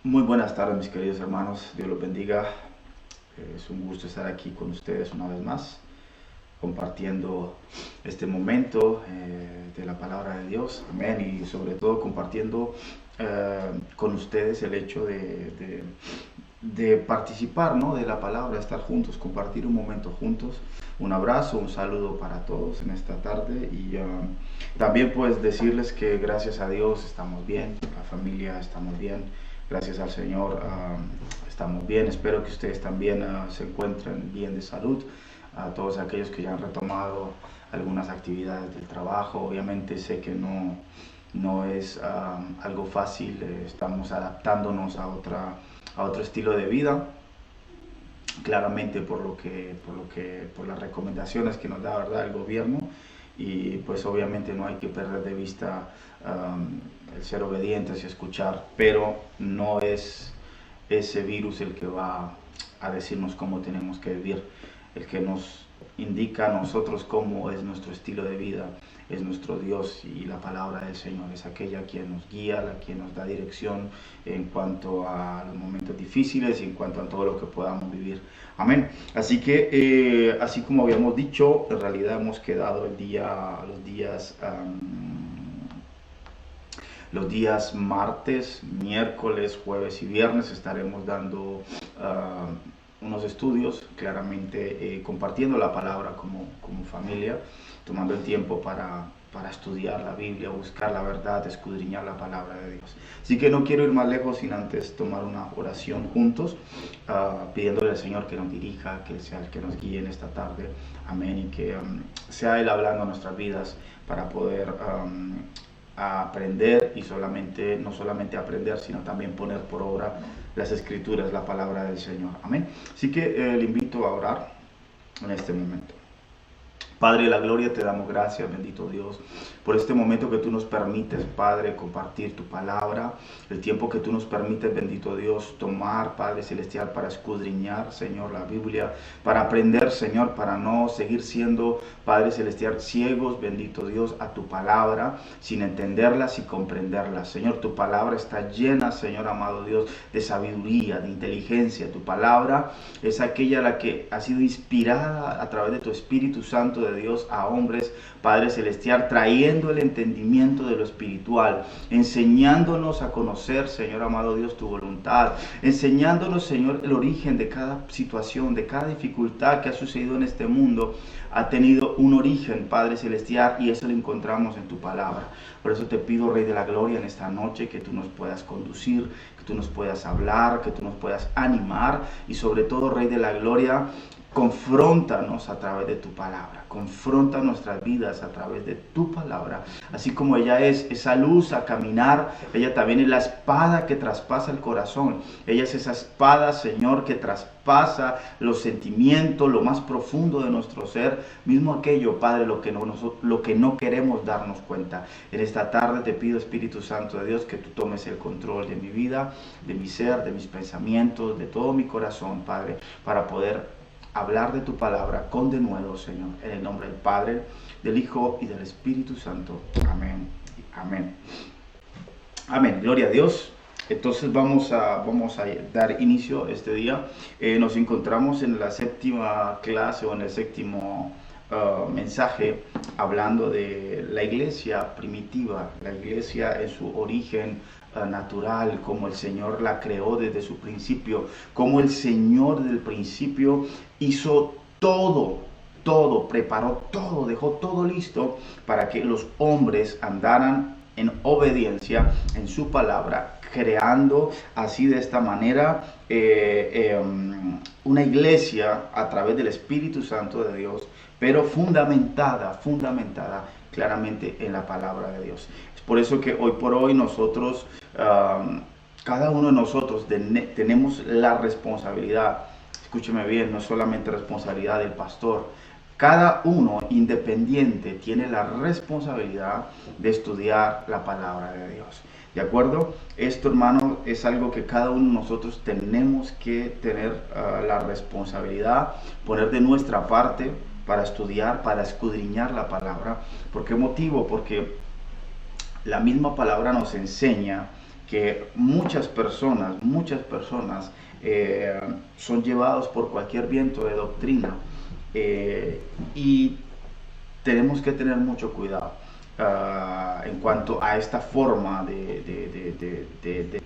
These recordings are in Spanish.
Muy buenas tardes, mis queridos hermanos. Dios los bendiga. Es un gusto estar aquí con ustedes una vez más, compartiendo este momento de la palabra de Dios. Amén. Y sobre todo compartiendo con ustedes el hecho de participar, ¿no?, de la palabra, estar juntos, compartir un momento juntos. Un abrazo, un saludo para todos en esta tarde y también pues decirles que gracias a Dios estamos bien, la familia estamos bien, gracias al Señor estamos bien. Espero que ustedes también se encuentren bien de salud. A todos aquellos que ya han retomado algunas actividades del trabajo, obviamente sé que no es algo fácil, estamos adaptándonos a otro estilo de vida, claramente por las recomendaciones que nos da, ¿verdad?, el gobierno. Y pues obviamente no hay que perder de vista el ser obedientes y escuchar, pero no es ese virus el que va a decirnos cómo tenemos que vivir. El que nos indica a nosotros cómo es nuestro estilo de vida es nuestro Dios, y la palabra del Señor es aquella quien nos guía, la quien nos da dirección en cuanto a los momentos difíciles y en cuanto a todo lo que podamos vivir. Amén. Así que, así como habíamos dicho, en realidad hemos quedado los días martes, miércoles, jueves y viernes estaremos dando unos estudios, claramente compartiendo la palabra como familia, tomando el tiempo para estudiar la Biblia, buscar la verdad, escudriñar la palabra de Dios. Así que no quiero ir más lejos sin antes tomar una oración juntos, pidiéndole al Señor que nos dirija, que sea el que nos guíe en esta tarde. Amén. Y que sea Él hablando a nuestras vidas para poder a aprender, y no solamente aprender, sino también poner por obra las escrituras, la palabra del Señor. Amén. Así que le invito a orar en este momento. Padre de la gloria, te damos gracias, bendito Dios, por este momento que tú nos permites, Padre, compartir tu palabra, el tiempo que tú nos permites, bendito Dios, tomar, Padre celestial, para escudriñar, Señor, la Biblia, para aprender, Señor, para no seguir siendo, Padre celestial, ciegos, bendito Dios, a tu palabra, sin entenderlas y comprenderlas. Señor, tu palabra está llena, Señor amado Dios, de sabiduría, de inteligencia. Tu palabra es aquella la que ha sido inspirada a través de tu Espíritu Santo de Dios a hombres, Padre celestial, trayendo el entendimiento de lo espiritual, enseñándonos a conocer, Señor amado Dios, tu voluntad, enseñándonos, Señor, el origen de cada situación, de cada dificultad que ha sucedido en este mundo. Ha tenido un origen, Padre celestial, y eso lo encontramos en tu palabra. Por eso te pido, Rey de la Gloria, en esta noche, que tú nos puedas conducir, que tú nos puedas hablar, que tú nos puedas animar, y sobre todo, Rey de la Gloria, confróntanos a través de tu palabra, confronta nuestras vidas a través de tu palabra. Así como ella es esa luz a caminar, ella también es la espada que traspasa el corazón. Ella es esa espada, Señor, que traspasa los sentimientos, lo más profundo de nuestro ser, mismo aquello, Padre, lo que no queremos darnos cuenta. En esta tarde te pido, Espíritu Santo de Dios, que tú tomes el control de mi vida, de mi ser, de mis pensamientos, de todo mi corazón, Padre, para poder hablar de tu palabra con denuedo, Señor, en el nombre del Padre, del Hijo y del Espíritu Santo. Amén. Amén. Amén. Gloria a Dios. Entonces vamos a dar inicio este día. Nos encontramos en la séptima clase, o en el séptimo mensaje, hablando de la iglesia primitiva, la iglesia en su origen natural, como el Señor la creó desde su principio, como el Señor del principio hizo todo, preparó todo, dejó todo listo para que los hombres andaran en obediencia en su palabra, creando así de esta manera una iglesia a través del Espíritu Santo de Dios, pero fundamentada claramente en la palabra de Dios. Es por eso que hoy por hoy nosotros, cada uno de nosotros tenemos la responsabilidad. Escúcheme bien, no solamente responsabilidad del pastor. Cada uno independiente tiene la responsabilidad de estudiar la palabra de Dios. ¿De acuerdo? Esto, hermano, es algo que cada uno de nosotros tenemos que tener la responsabilidad, poner de nuestra parte para estudiar, para escudriñar la palabra. ¿Por qué motivo? Porque la misma palabra nos enseña que muchas personas son llevados por cualquier viento de doctrina, y tenemos que tener mucho cuidado en cuanto a esta forma de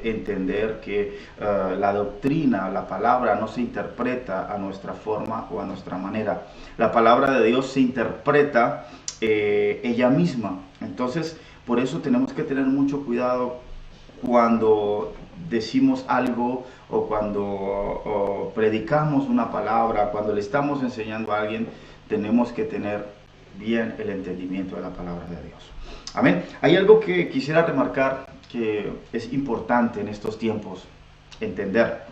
entender que la doctrina, la palabra no se interpreta a nuestra forma o a nuestra manera. La palabra de Dios se interpreta ella misma. Entonces, por eso tenemos que tener mucho cuidado cuando decimos algo o cuando predicamos una palabra, cuando le estamos enseñando a alguien. Tenemos que tener bien el entendimiento de la palabra de Dios. Amén. Hay algo que quisiera remarcar que es importante en estos tiempos entender.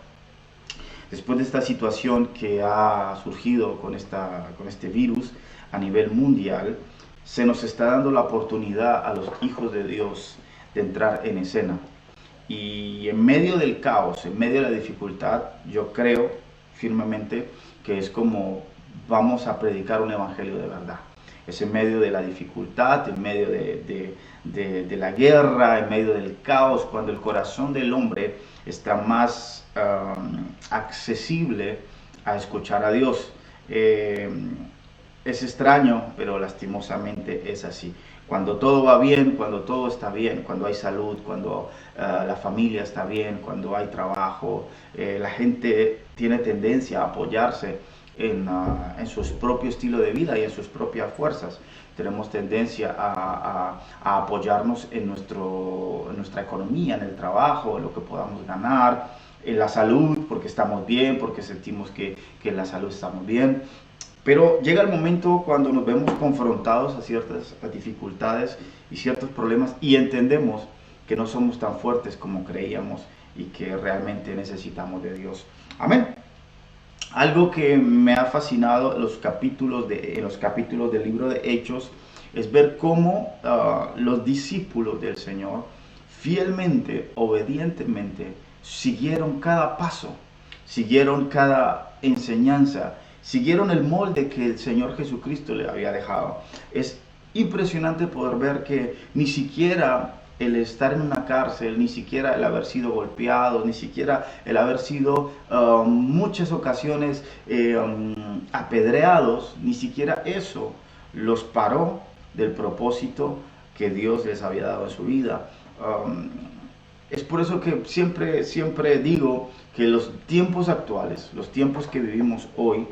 Después de esta situación que ha surgido con este virus a nivel mundial, se nos está dando la oportunidad a los hijos de Dios de entrar en escena. Y en medio del caos, en medio de la dificultad, yo creo firmemente que es como vamos a predicar un evangelio de verdad. Es en medio de la dificultad, en medio de la guerra, en medio del caos, cuando el corazón del hombre está más accesible a escuchar a Dios. Es extraño, pero lastimosamente es así. Cuando todo va bien, cuando todo está bien, cuando hay salud, cuando la familia está bien, cuando hay trabajo, la gente tiene tendencia a apoyarse en su propio estilo de vida y en sus propias fuerzas. Tenemos tendencia a apoyarnos en nuestra economía, en el trabajo, en lo que podamos ganar, en la salud, porque estamos bien, porque sentimos que en la salud estamos bien. Pero llega el momento cuando nos vemos confrontados a ciertas dificultades y ciertos problemas y entendemos que no somos tan fuertes como creíamos y que realmente necesitamos de Dios. Amén. Algo que me ha fascinado en los capítulos del libro de Hechos es ver cómo los discípulos del Señor fielmente, obedientemente, siguieron cada paso, siguieron cada enseñanza, siguieron el molde que el Señor Jesucristo le había dejado. Es impresionante poder ver que ni siquiera el estar en una cárcel, ni siquiera el haber sido golpeados, ni siquiera el haber sido muchas ocasiones apedreados, ni siquiera eso los paró del propósito que Dios les había dado en su vida. Es por eso que siempre digo que los tiempos actuales, los tiempos que vivimos hoy,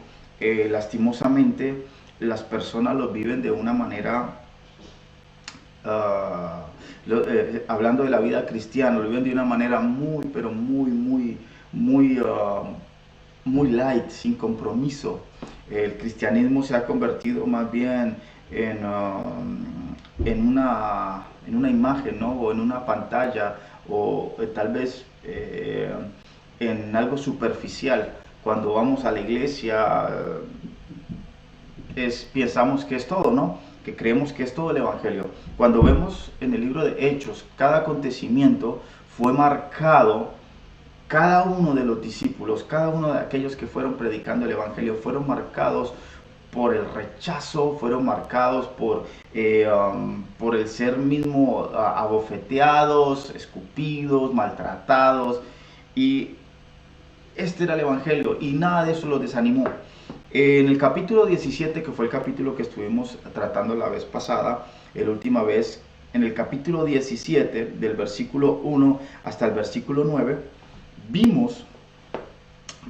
lastimosamente las personas los viven de una manera, hablando de la vida cristiana, lo viven de una manera muy, pero muy light, sin compromiso. El cristianismo se ha convertido más bien en una imagen, ¿no? O en una pantalla, o tal vez en algo superficial. Cuando vamos a la iglesia pensamos que es todo, ¿no? Que creemos que es todo el evangelio. Cuando vemos en el libro de Hechos, cada acontecimiento fue marcado, cada uno de los discípulos, cada uno de aquellos que fueron predicando el evangelio, fueron marcados por el rechazo, fueron marcados por el ser mismo abofeteados, escupidos, maltratados, y este era el evangelio y nada de eso los desanimó. En el capítulo 17, que fue el capítulo que estuvimos tratando la vez pasada, la última vez, en el capítulo 17, del versículo 1 hasta el versículo 9, vimos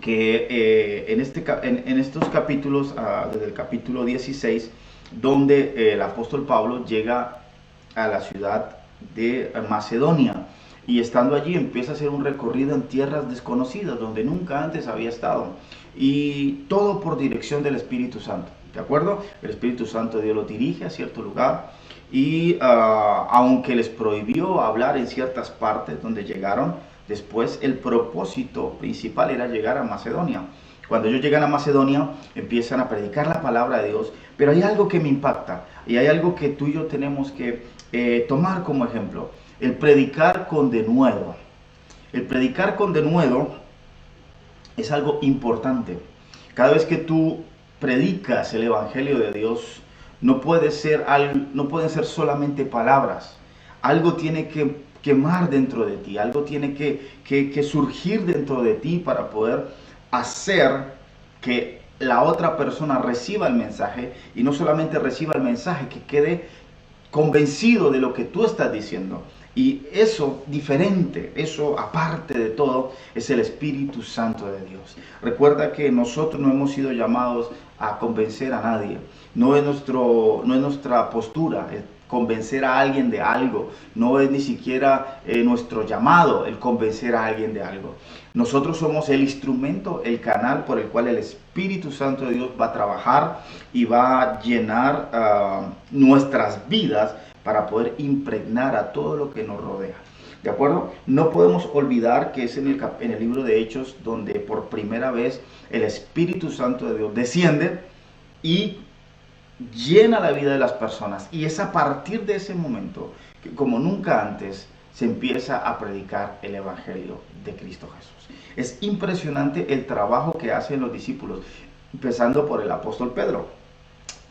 que en estos capítulos, desde el capítulo 16, donde el apóstol Pablo llega a la ciudad de Macedonia, y estando allí empieza a hacer un recorrido en tierras desconocidas, donde nunca antes había estado, y todo por dirección del Espíritu Santo, ¿de acuerdo? El Espíritu Santo Dios lo dirige a cierto lugar, y aunque les prohibió hablar en ciertas partes donde llegaron, después el propósito principal era llegar a Macedonia. Cuando ellos llegan a Macedonia, empiezan a predicar la palabra de Dios, pero hay algo que me impacta, y hay algo que tú y yo tenemos que tomar como ejemplo: el predicar con denuedo. El predicar con denuedo es algo importante. Cada vez que tú predicas el evangelio de Dios, no pueden ser solamente palabras. Algo tiene que quemar dentro de ti, algo tiene que surgir dentro de ti para poder hacer que la otra persona reciba el mensaje, y no solamente reciba el mensaje, que quede convencido de lo que tú estás diciendo. Y eso diferente, eso aparte de todo, es el Espíritu Santo de Dios. Recuerda que nosotros no hemos sido llamados a convencer a nadie. No es nuestra postura convencer a alguien de algo. No es ni siquiera nuestro llamado el convencer a alguien de algo. Nosotros somos el instrumento, el canal por el cual el Espíritu Santo de Dios va a trabajar y va a llenar nuestras vidas para poder impregnar a todo lo que nos rodea. ¿De acuerdo? No podemos olvidar que es en el libro de Hechos donde por primera vez el Espíritu Santo de Dios desciende y llena la vida de las personas. Y es a partir de ese momento que, como nunca antes, se empieza a predicar el Evangelio de Cristo Jesús. Es impresionante el trabajo que hacen los discípulos, empezando por el apóstol Pedro.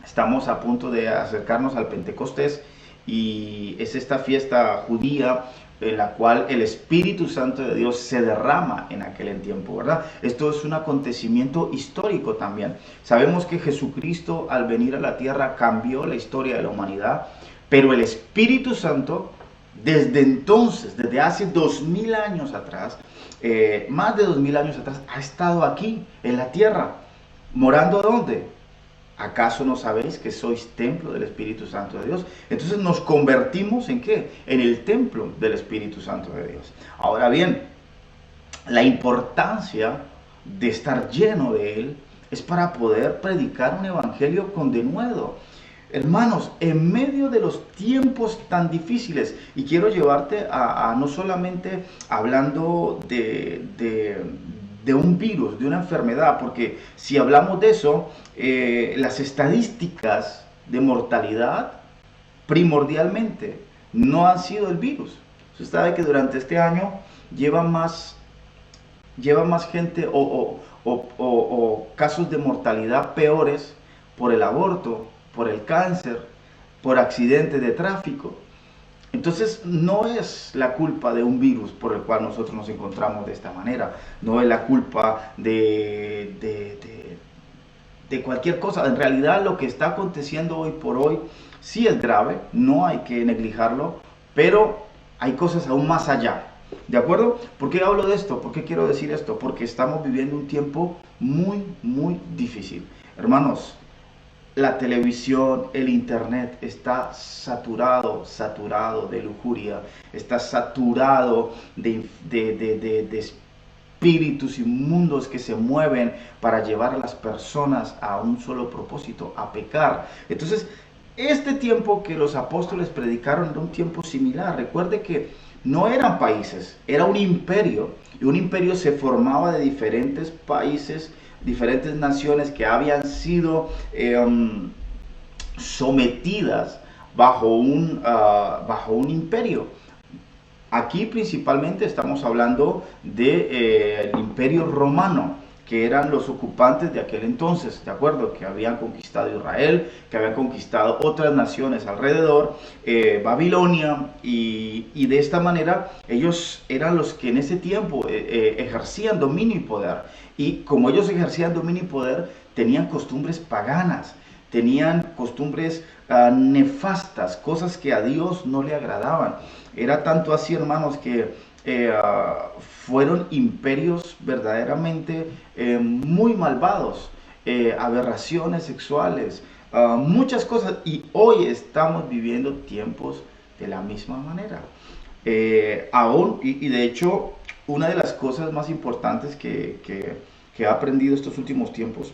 Estamos a punto de acercarnos al Pentecostés, y es esta fiesta judía en la cual el Espíritu Santo de Dios se derrama en aquel tiempo, ¿verdad? Esto es un acontecimiento histórico también. Sabemos que Jesucristo, al venir a la tierra, cambió la historia de la humanidad, pero el Espíritu Santo, desde entonces, desde hace 2000 años atrás, más de 2000 años atrás, ha estado aquí, en la tierra. ¿Morando dónde? ¿Acaso no sabéis que sois templo del Espíritu Santo de Dios? Entonces nos convertimos ¿en qué? En el templo del Espíritu Santo de Dios. Ahora bien, la importancia de estar lleno de Él es para poder predicar un evangelio con denuedo. Hermanos, en medio de los tiempos tan difíciles, y quiero llevarte a no solamente hablando de un virus, de una enfermedad, porque si hablamos de eso, las estadísticas de mortalidad primordialmente no han sido el virus. Usted sabe que durante este año lleva más gente o casos de mortalidad peores por el aborto, por el cáncer, por accidentes de tráfico. Entonces no es la culpa de un virus por el cual nosotros nos encontramos de esta manera, no es la culpa de cualquier cosa. En realidad lo que está aconteciendo hoy por hoy sí es grave, no hay que neglijarlo, pero hay cosas aún más allá. ¿De acuerdo? ¿Por qué hablo de esto? ¿Por qué quiero decir esto? Porque estamos viviendo un tiempo muy, muy difícil. Hermanos, la televisión, el internet está saturado de lujuria, está saturado de espíritus inmundos que se mueven para llevar a las personas a un solo propósito, a pecar. Entonces, este tiempo que los apóstoles predicaron era un tiempo similar. Recuerde que no eran países, era un imperio, y un imperio se formaba de diferentes países, diferentes naciones que habían sido sometidas bajo un imperio. Aquí principalmente estamos hablando del imperio romano, que eran los ocupantes de aquel entonces, ¿de acuerdo? Que habían conquistado Israel, que habían conquistado otras naciones alrededor, Babilonia, y de esta manera ellos eran los que en ese tiempo ejercían dominio y poder. Y como ellos ejercían dominio y poder, tenían costumbres paganas, tenían costumbres nefastas, cosas que a Dios no le agradaban. Era tanto así, hermanos, que fueron imperios verdaderamente muy malvados, aberraciones sexuales, muchas cosas, y hoy estamos viviendo tiempos de la misma manera. Aún, y de hecho, una de las cosas más importantes que he aprendido estos últimos tiempos,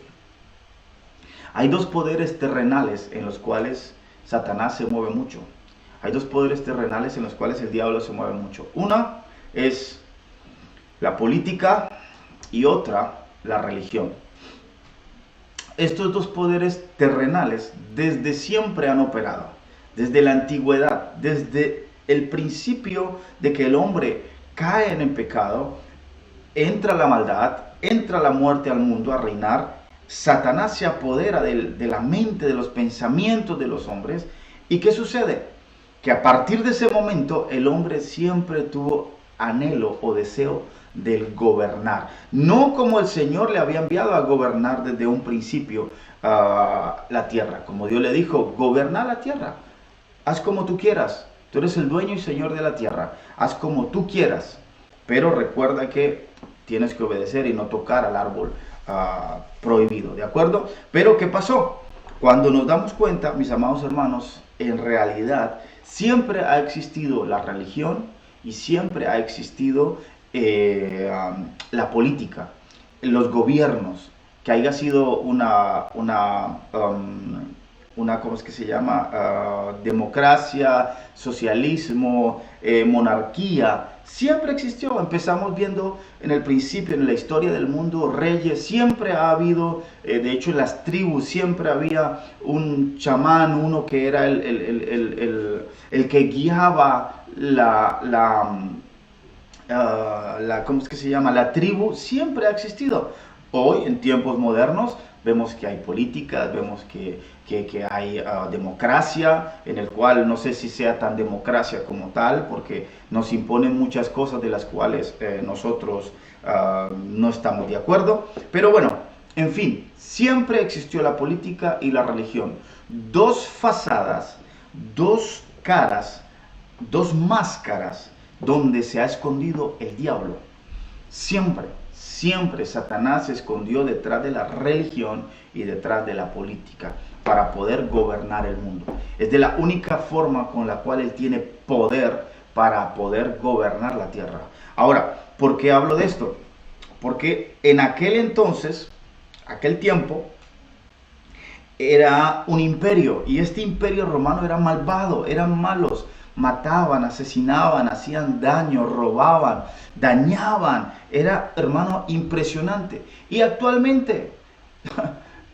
hay dos poderes terrenales en los cuales Satanás se mueve mucho. Hay dos poderes terrenales en los cuales el diablo se mueve mucho. Una es la política y otra la religión. Estos dos poderes terrenales desde siempre han operado, desde la antigüedad, desde el principio de que el hombre cae en el pecado, entra la maldad, entra la muerte al mundo a reinar. Satanás se apodera de la mente, de los pensamientos de los hombres. ¿Y qué sucede? Que a partir de ese momento el hombre siempre tuvo anhelo o deseo del gobernar. No como el Señor le había enviado a gobernar desde un principio la tierra. Como Dios le dijo, goberna la tierra. Haz como tú quieras. Tú eres el dueño y señor de la tierra. Haz como tú quieras. Pero recuerda que tienes que obedecer y no tocar al árbol prohibido, ¿de acuerdo? Pero ¿qué pasó? Cuando nos damos cuenta, mis amados hermanos, en realidad siempre ha existido la religión y siempre ha existido la política, los gobiernos, que haya sido ¿cómo es que se llama? Democracia, socialismo, monarquía, siempre existió. Empezamos viendo en el principio, en la historia del mundo, reyes, siempre ha habido, de hecho en las tribus siempre había un chamán, uno que era el que guiaba ¿cómo es que se llama? La tribu, siempre ha existido. Hoy, en tiempos modernos, vemos que hay políticas, vemos que hay democracia, en el cual no sé si sea tan democracia como tal, porque nos imponen muchas cosas de las cuales nosotros no estamos de acuerdo. Pero bueno, en fin, siempre existió la política y la religión. Dos fachadas, dos caras, dos máscaras donde se ha escondido el diablo. Siempre Satanás se escondió detrás de la religión y detrás de la política para poder gobernar el mundo. Es de la única forma con la cual él tiene poder para poder gobernar la tierra. Ahora, ¿por qué hablo de esto? Porque en aquel entonces, aquel tiempo, era un imperio y este imperio romano era malvado, eran malos. Mataban, asesinaban, hacían daño, robaban, dañaban. Era, hermano, impresionante. Y actualmente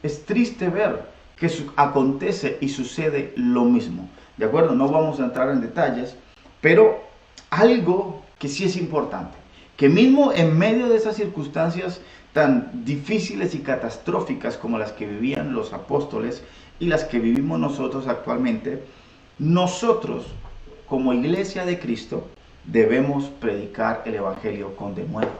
es triste ver que acontece y sucede lo mismo. ¿De acuerdo? No vamos a entrar en detalles, pero algo que sí es importante, que mismo en medio de esas circunstancias tan difíciles y catastróficas como las que vivían los apóstoles y las que vivimos nosotros actualmente, nosotros, como iglesia de Cristo, debemos predicar el evangelio con denuedo.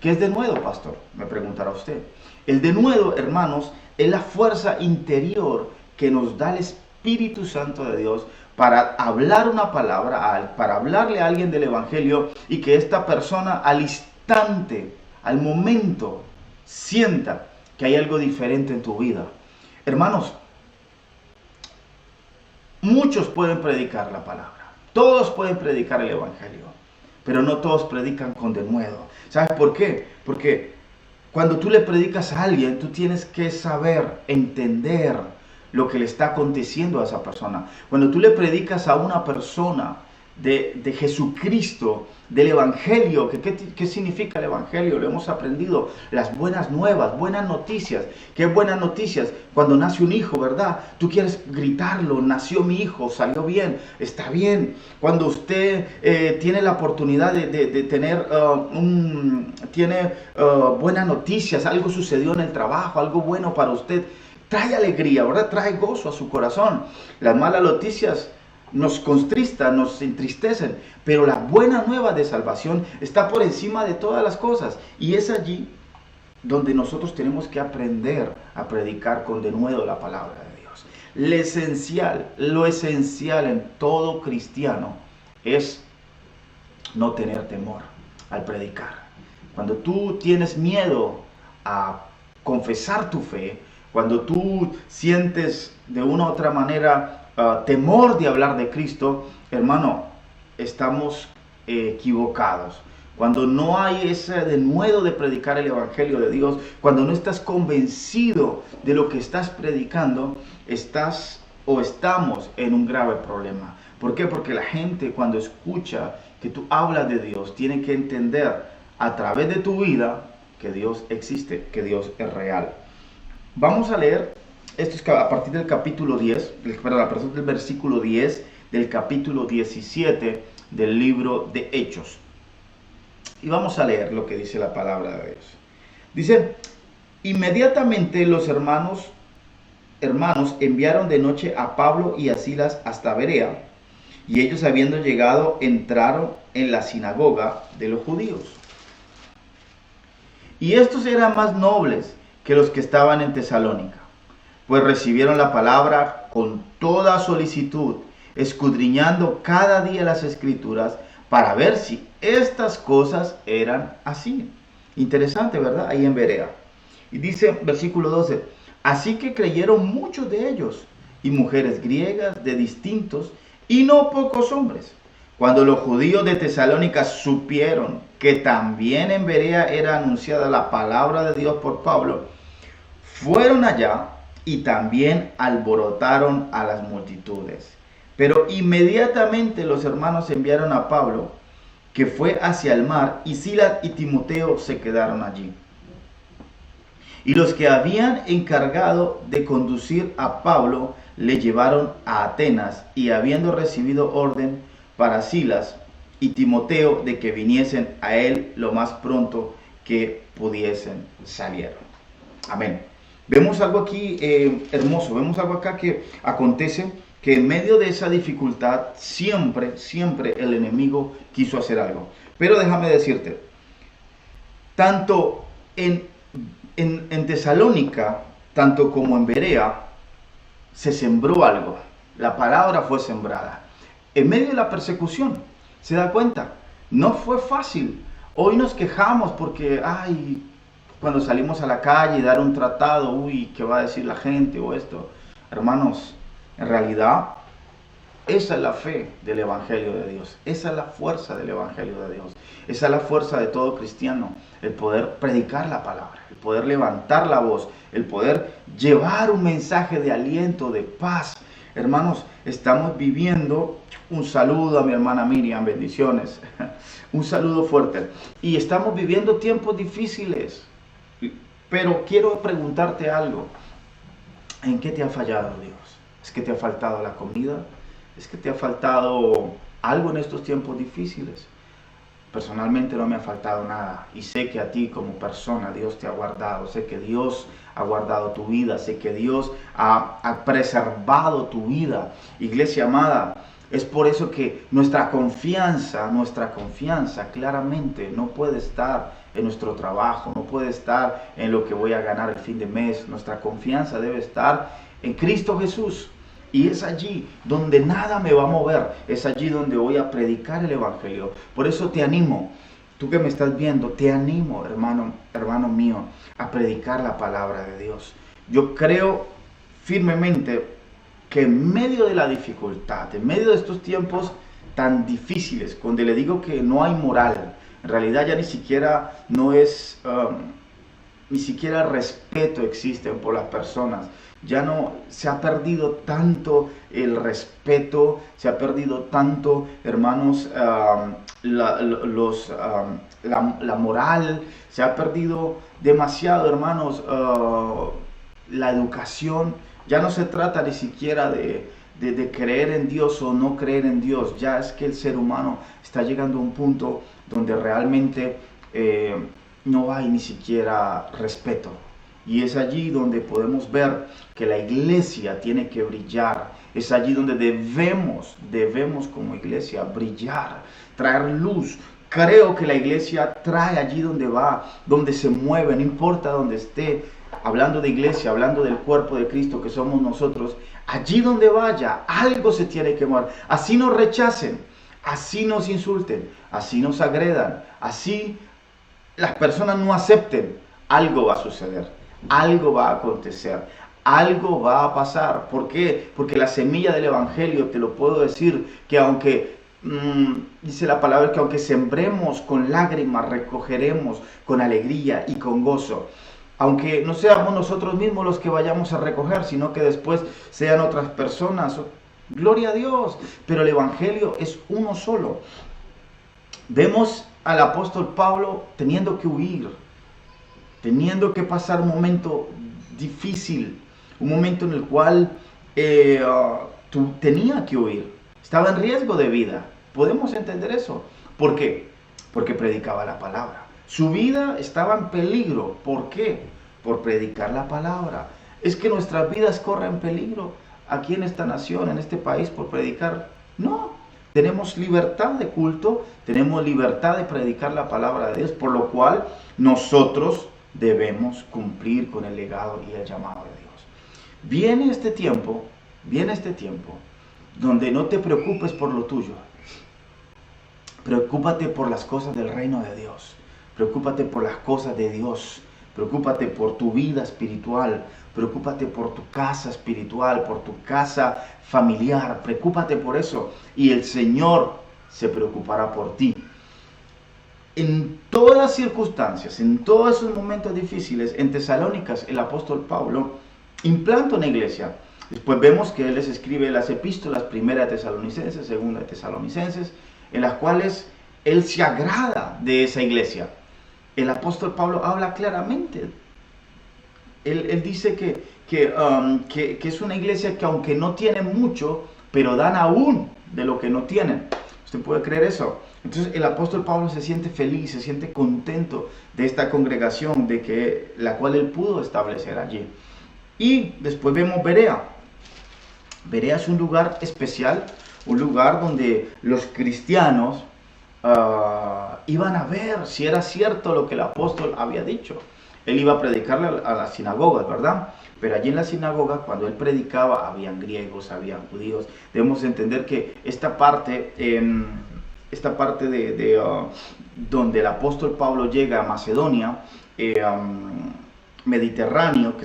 ¿Qué es denuedo, pastor? Me preguntará usted. El denuedo, hermanos, es la fuerza interior que nos da el Espíritu Santo de Dios para hablar una palabra, para hablarle a alguien del evangelio y que esta persona al instante, al momento, sienta que hay algo diferente en tu vida. Hermanos, muchos pueden predicar la palabra. Todos pueden predicar el evangelio, pero no todos predican con denuedo. ¿Sabes por qué? Porque cuando tú le predicas a alguien, tú tienes que saber, entender lo que le está aconteciendo a esa persona. Cuando tú le predicas a una persona de Jesucristo, del evangelio, ¿qué significa el evangelio? Lo hemos aprendido, las buenas nuevas, buenas noticias. ¿Qué buenas noticias? Cuando nace un hijo, ¿verdad? Tú quieres gritarlo, nació mi hijo, salió bien, está bien. Cuando usted tiene la oportunidad de tener buenas noticias, algo sucedió en el trabajo, algo bueno para usted, trae alegría, ¿verdad? Trae gozo a su corazón. Las malas noticias nos contristan, nos entristecen, pero la buena nueva de salvación está por encima de todas las cosas, y es allí donde nosotros tenemos que aprender a predicar con denuedo la palabra de Dios. Lo esencial en todo cristiano es no tener temor al predicar. Cuando tú tienes miedo a confesar tu fe, cuando tú sientes de una u otra manera temor de hablar de Cristo, hermano, estamos equivocados. Cuando no hay ese denuedo de predicar el evangelio de Dios, cuando no estás convencido de lo que estás predicando, estamos en un grave problema. ¿Por qué? Porque la gente, cuando escucha que tú hablas de Dios, tiene que entender a través de tu vida que Dios existe, que Dios es real. Vamos a leer esto es a partir del capítulo 10, a partir del versículo 10 del capítulo 17 del libro de Hechos. Y vamos a leer lo que dice la palabra de Dios. Dice, Inmediatamente los hermanos enviaron de noche a Pablo y a Silas hasta Berea, y ellos habiendo llegado entraron en la sinagoga de los judíos. Y estos eran más nobles que los que estaban en Tesalónica, pues recibieron la palabra con toda solicitud, escudriñando cada día las escrituras para ver si estas cosas eran así. Interesante, ¿verdad? Ahí en Berea. Y dice, versículo 12, así que creyeron muchos de ellos, y mujeres griegas de distintos, y no pocos hombres. Cuando los judíos de Tesalónica supieron que también en Berea era anunciada la palabra de Dios por Pablo, fueron allá y también alborotaron a las multitudes. Pero inmediatamente los hermanos enviaron a Pablo, que fue hacia el mar, y Silas y Timoteo se quedaron allí. Y los que habían encargado de conducir a Pablo le llevaron a Atenas, y habiendo recibido orden para Silas y Timoteo de que viniesen a él lo más pronto que pudiesen, salieron. Amén. Vemos algo aquí hermoso, vemos algo acá que acontece, que en medio de esa dificultad siempre el enemigo quiso hacer algo. Pero déjame decirte, tanto en Tesalónica, tanto como en Berea, se sembró algo. La palabra fue sembrada. En medio de la persecución, ¿se da cuenta? No fue fácil. Hoy nos quejamos porque, cuando salimos a la calle y dar un tratado, ¿qué va a decir la gente o esto? Hermanos, en realidad, esa es la fe del Evangelio de Dios. Esa es la fuerza del Evangelio de Dios. Esa es la fuerza de todo cristiano. El poder predicar la palabra, el poder levantar la voz, el poder llevar un mensaje de aliento, de paz. Hermanos, estamos viviendo, un saludo a mi hermana Miriam, bendiciones. Un saludo fuerte. Y estamos viviendo tiempos difíciles. Pero quiero preguntarte algo. ¿En qué te ha fallado Dios? ¿Es que te ha faltado la comida? ¿Es que te ha faltado algo en estos tiempos difíciles? Personalmente no me ha faltado nada. Y sé que a ti como persona Dios te ha guardado. Sé que Dios ha guardado tu vida. Sé que Dios ha preservado tu vida. Iglesia amada, es por eso que nuestra confianza claramente no puede estar en nuestro trabajo. No puede estar en lo que voy a ganar el fin de mes. Nuestra confianza debe estar en Cristo Jesús. Y es allí donde nada me va a mover. Es allí donde voy a predicar el Evangelio. Por eso te animo, tú que me estás viendo, te animo, hermano mío, a predicar la palabra de Dios. Yo creo firmemente que en medio de la dificultad, en medio de estos tiempos tan difíciles, donde le digo que no hay moral, en realidad ya ni siquiera respeto existe por las personas. Ya no se ha perdido tanto el respeto, se ha perdido tanto, hermanos, la moral, se ha perdido demasiado, hermanos, la educación. Ya no se trata ni siquiera de creer en Dios o no creer en Dios. Ya es que el ser humano está llegando a un punto donde realmente no hay ni siquiera respeto. Y es allí donde podemos ver que la iglesia tiene que brillar. Es allí donde debemos como iglesia brillar, traer luz. Creo que la iglesia trae allí donde va, donde se mueve, no importa donde esté. Hablando de iglesia, hablando del cuerpo de Cristo que somos nosotros, allí donde vaya, algo se tiene que mover. Así nos rechacen, así nos insulten, así nos agredan, así las personas no acepten, algo va a suceder. Algo va a acontecer, algo va a pasar. ¿Por qué? Porque la semilla del Evangelio, te lo puedo decir, que aunque, dice la palabra, que aunque sembremos con lágrimas, recogeremos con alegría y con gozo. Aunque no seamos nosotros mismos los que vayamos a recoger, sino que después sean otras personas. Gloria a Dios. Pero el Evangelio es uno solo. Vemos al apóstol Pablo teniendo que huir, teniendo que pasar un momento difícil, un momento en el cual tenía que huir, estaba en riesgo de vida. ¿Podemos entender eso? ¿Por qué? Porque predicaba la palabra. Su vida estaba en peligro. ¿Por qué? por predicar la palabra. Es que nuestras vidas corren peligro aquí en esta nación, en este país, por predicar. No, tenemos libertad de culto, tenemos libertad de predicar la palabra de Dios, por lo cual nosotros debemos cumplir con el legado y el llamado de Dios. Viene este tiempo donde no te preocupes por lo tuyo. Preocúpate por las cosas del reino de Dios. Preocúpate por las cosas de Dios. Preocúpate por tu vida espiritual. Preocúpate por tu casa espiritual, por tu casa familiar. Preocúpate por eso. Y el Señor se preocupará por ti. En todas circunstancias, en todos esos momentos difíciles, en Tesalónicas, el apóstol Pablo implanta una iglesia. Después vemos que él les escribe las epístolas, primera de Tesalonicenses, segunda de Tesalonicenses, en las cuales él se agrada de esa iglesia. El apóstol Pablo habla claramente. Él dice que es una iglesia que aunque no tiene mucho, pero dan aún de lo que no tienen. ¿Usted puede creer eso? Entonces el apóstol Pablo se siente feliz, se siente contento de esta congregación, la cual él pudo establecer allí. Y después vemos Berea. Berea es un lugar especial, un lugar donde los cristianos iban a ver si era cierto lo que el apóstol había dicho. Él iba a predicarle a las sinagogas, ¿verdad? Pero allí en la sinagoga, cuando él predicaba, habían griegos, habían judíos. Debemos entender que esta parte donde el apóstol Pablo llega a Macedonia, Mediterráneo, que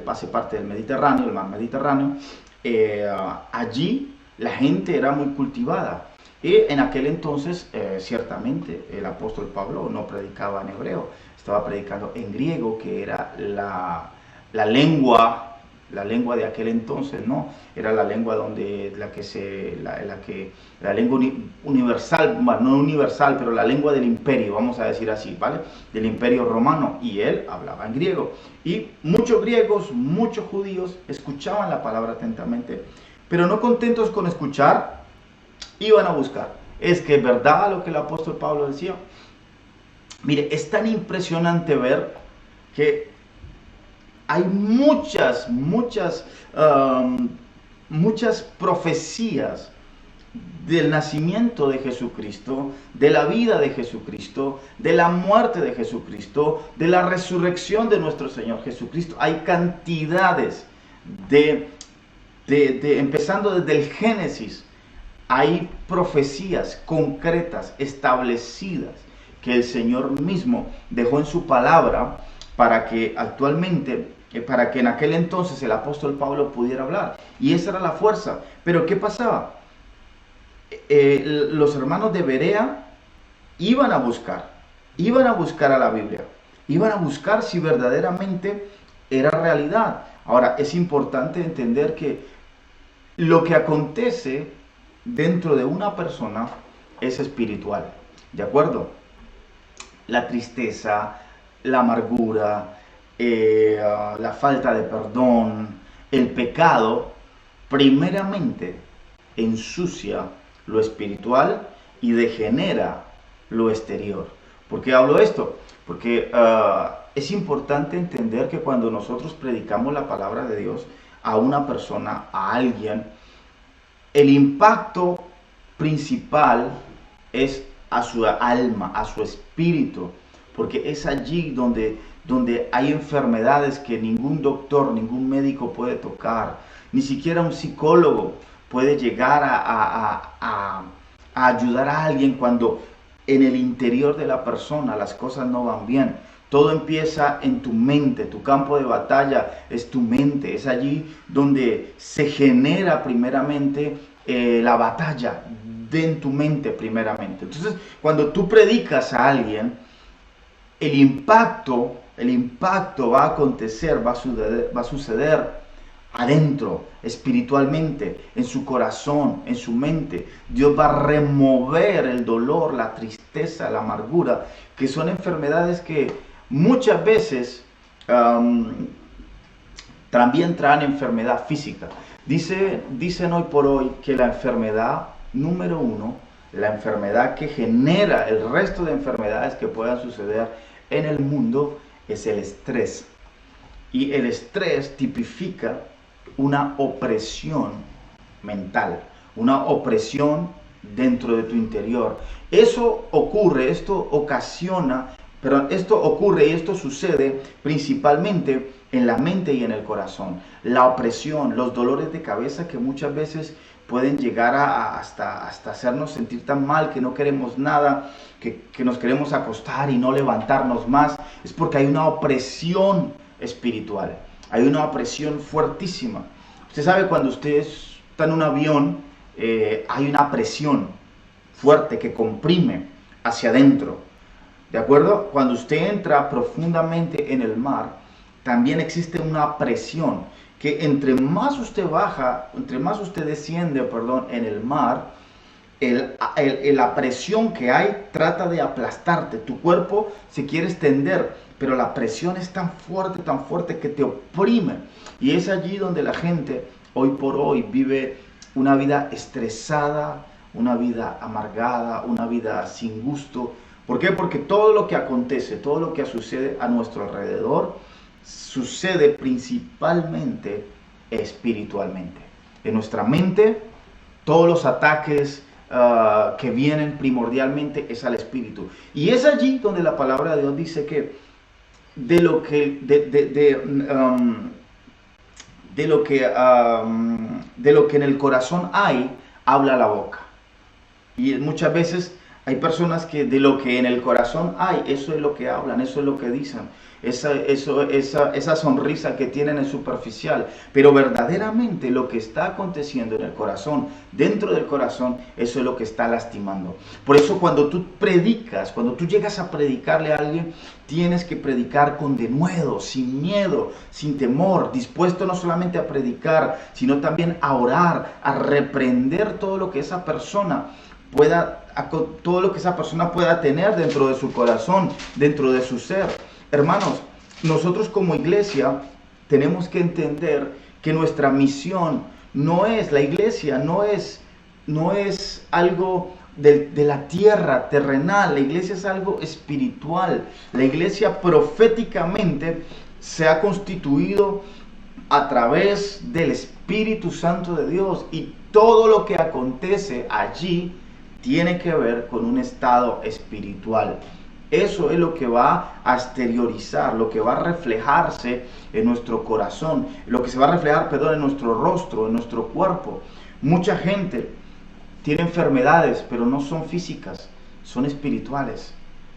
hace parte del Mediterráneo, el mar Mediterráneo, allí la gente era muy cultivada. Y en aquel entonces, ciertamente, el apóstol Pablo no predicaba en hebreo, estaba predicando en griego, que era la lengua de aquel entonces, ¿no? Era la lengua la lengua universal, bueno, no universal, pero la lengua del imperio, vamos a decir así, ¿vale? Del imperio romano, y él hablaba en griego. Y muchos griegos, muchos judíos escuchaban la palabra atentamente, pero no contentos con escuchar, iban a buscar. Es que es verdad lo que el apóstol Pablo decía. Mire, es tan impresionante ver que hay muchas profecías del nacimiento de Jesucristo, de la vida de Jesucristo, de la muerte de Jesucristo, de la resurrección de nuestro Señor Jesucristo. Hay cantidades empezando desde el Génesis, hay profecías concretas, establecidas, que el Señor mismo dejó en su palabra para que en aquel entonces el apóstol Pablo pudiera hablar. Y esa era la fuerza. Pero ¿qué pasaba? Los hermanos de Berea iban a buscar a la Biblia, iban a buscar si verdaderamente era realidad. Ahora, es importante entender que lo que acontece dentro de una persona es espiritual, ¿de acuerdo? La tristeza, la amargura, la falta de perdón, el pecado, primeramente ensucia lo espiritual y degenera lo exterior. ¿Por qué hablo esto? Porque es importante entender que cuando nosotros predicamos la palabra de Dios a una persona, a alguien, el impacto principal es a su alma, a su espíritu, porque es allí donde hay enfermedades que ningún doctor, ningún médico puede tocar, ni siquiera un psicólogo puede llegar a ayudar a alguien cuando en el interior de la persona las cosas no van bien. Todo empieza en tu mente, tu campo de batalla es tu mente, es allí donde se genera primeramente la batalla en tu mente primeramente. Entonces, cuando tú predicas a alguien, el impacto va a acontecer, va a suceder adentro, espiritualmente, en su corazón, en su mente. Dios va a remover el dolor, la tristeza, la amargura, que son enfermedades que muchas veces también traen enfermedad física. Dicen hoy por hoy que la enfermedad número uno, la enfermedad que genera el resto de enfermedades que puedan suceder en el mundo, es el estrés. Y el estrés tipifica una opresión mental, una opresión dentro de tu interior. Eso ocurre, esto ocasiona, pero esto ocurre y esto sucede principalmente en la mente y en el corazón. La opresión, los dolores de cabeza que muchas veces pueden llegar hasta hacernos sentir tan mal que no queremos nada, que nos queremos acostar y no levantarnos más, es porque hay una opresión espiritual, hay una opresión fuertísima. Usted sabe, cuando usted está en un avión, hay una presión fuerte que comprime hacia adentro, ¿de acuerdo? Cuando usted entra profundamente en el mar, también existe una presión que entre más usted baja, entre más usted desciende, perdón, en el mar, la presión que hay trata de aplastarte. Tu cuerpo se quiere extender, pero la presión es tan fuerte que te oprime. Y es allí donde la gente hoy por hoy vive una vida estresada, una vida amargada, una vida sin gusto. ¿Por qué? Porque todo lo que acontece, todo lo que sucede a nuestro alrededor, sucede principalmente espiritualmente. En nuestra mente, todos los ataques que vienen primordialmente es al espíritu. Y es allí donde la palabra de Dios dice que de lo que en el corazón hay, habla la boca. Y muchas veces hay personas que de lo que en el corazón hay, eso es lo que hablan, eso es lo que dicen. Esa sonrisa que tienen es superficial, pero verdaderamente lo que está aconteciendo en el corazón, dentro del corazón, eso es lo que está lastimando. Por eso cuando tú predicas, cuando tú llegas a predicarle a alguien, tienes que predicar con denuedo, sin miedo, sin temor, dispuesto no solamente a predicar, sino también a orar, a reprender todo lo que esa persona pueda tener dentro de su corazón, dentro de su ser. Hermanos, nosotros como iglesia tenemos que entender que nuestra misión no es, la iglesia no es algo de la tierra terrenal, la iglesia es algo espiritual. La iglesia proféticamente se ha constituido a través del Espíritu Santo de Dios, y todo lo que acontece allí tiene que ver con un estado espiritual. Eso es lo que va a exteriorizar, lo que va a reflejarse en nuestro corazón, lo que se va a reflejar, en nuestro rostro, en nuestro cuerpo. Mucha gente tiene enfermedades, pero no son físicas, son espirituales.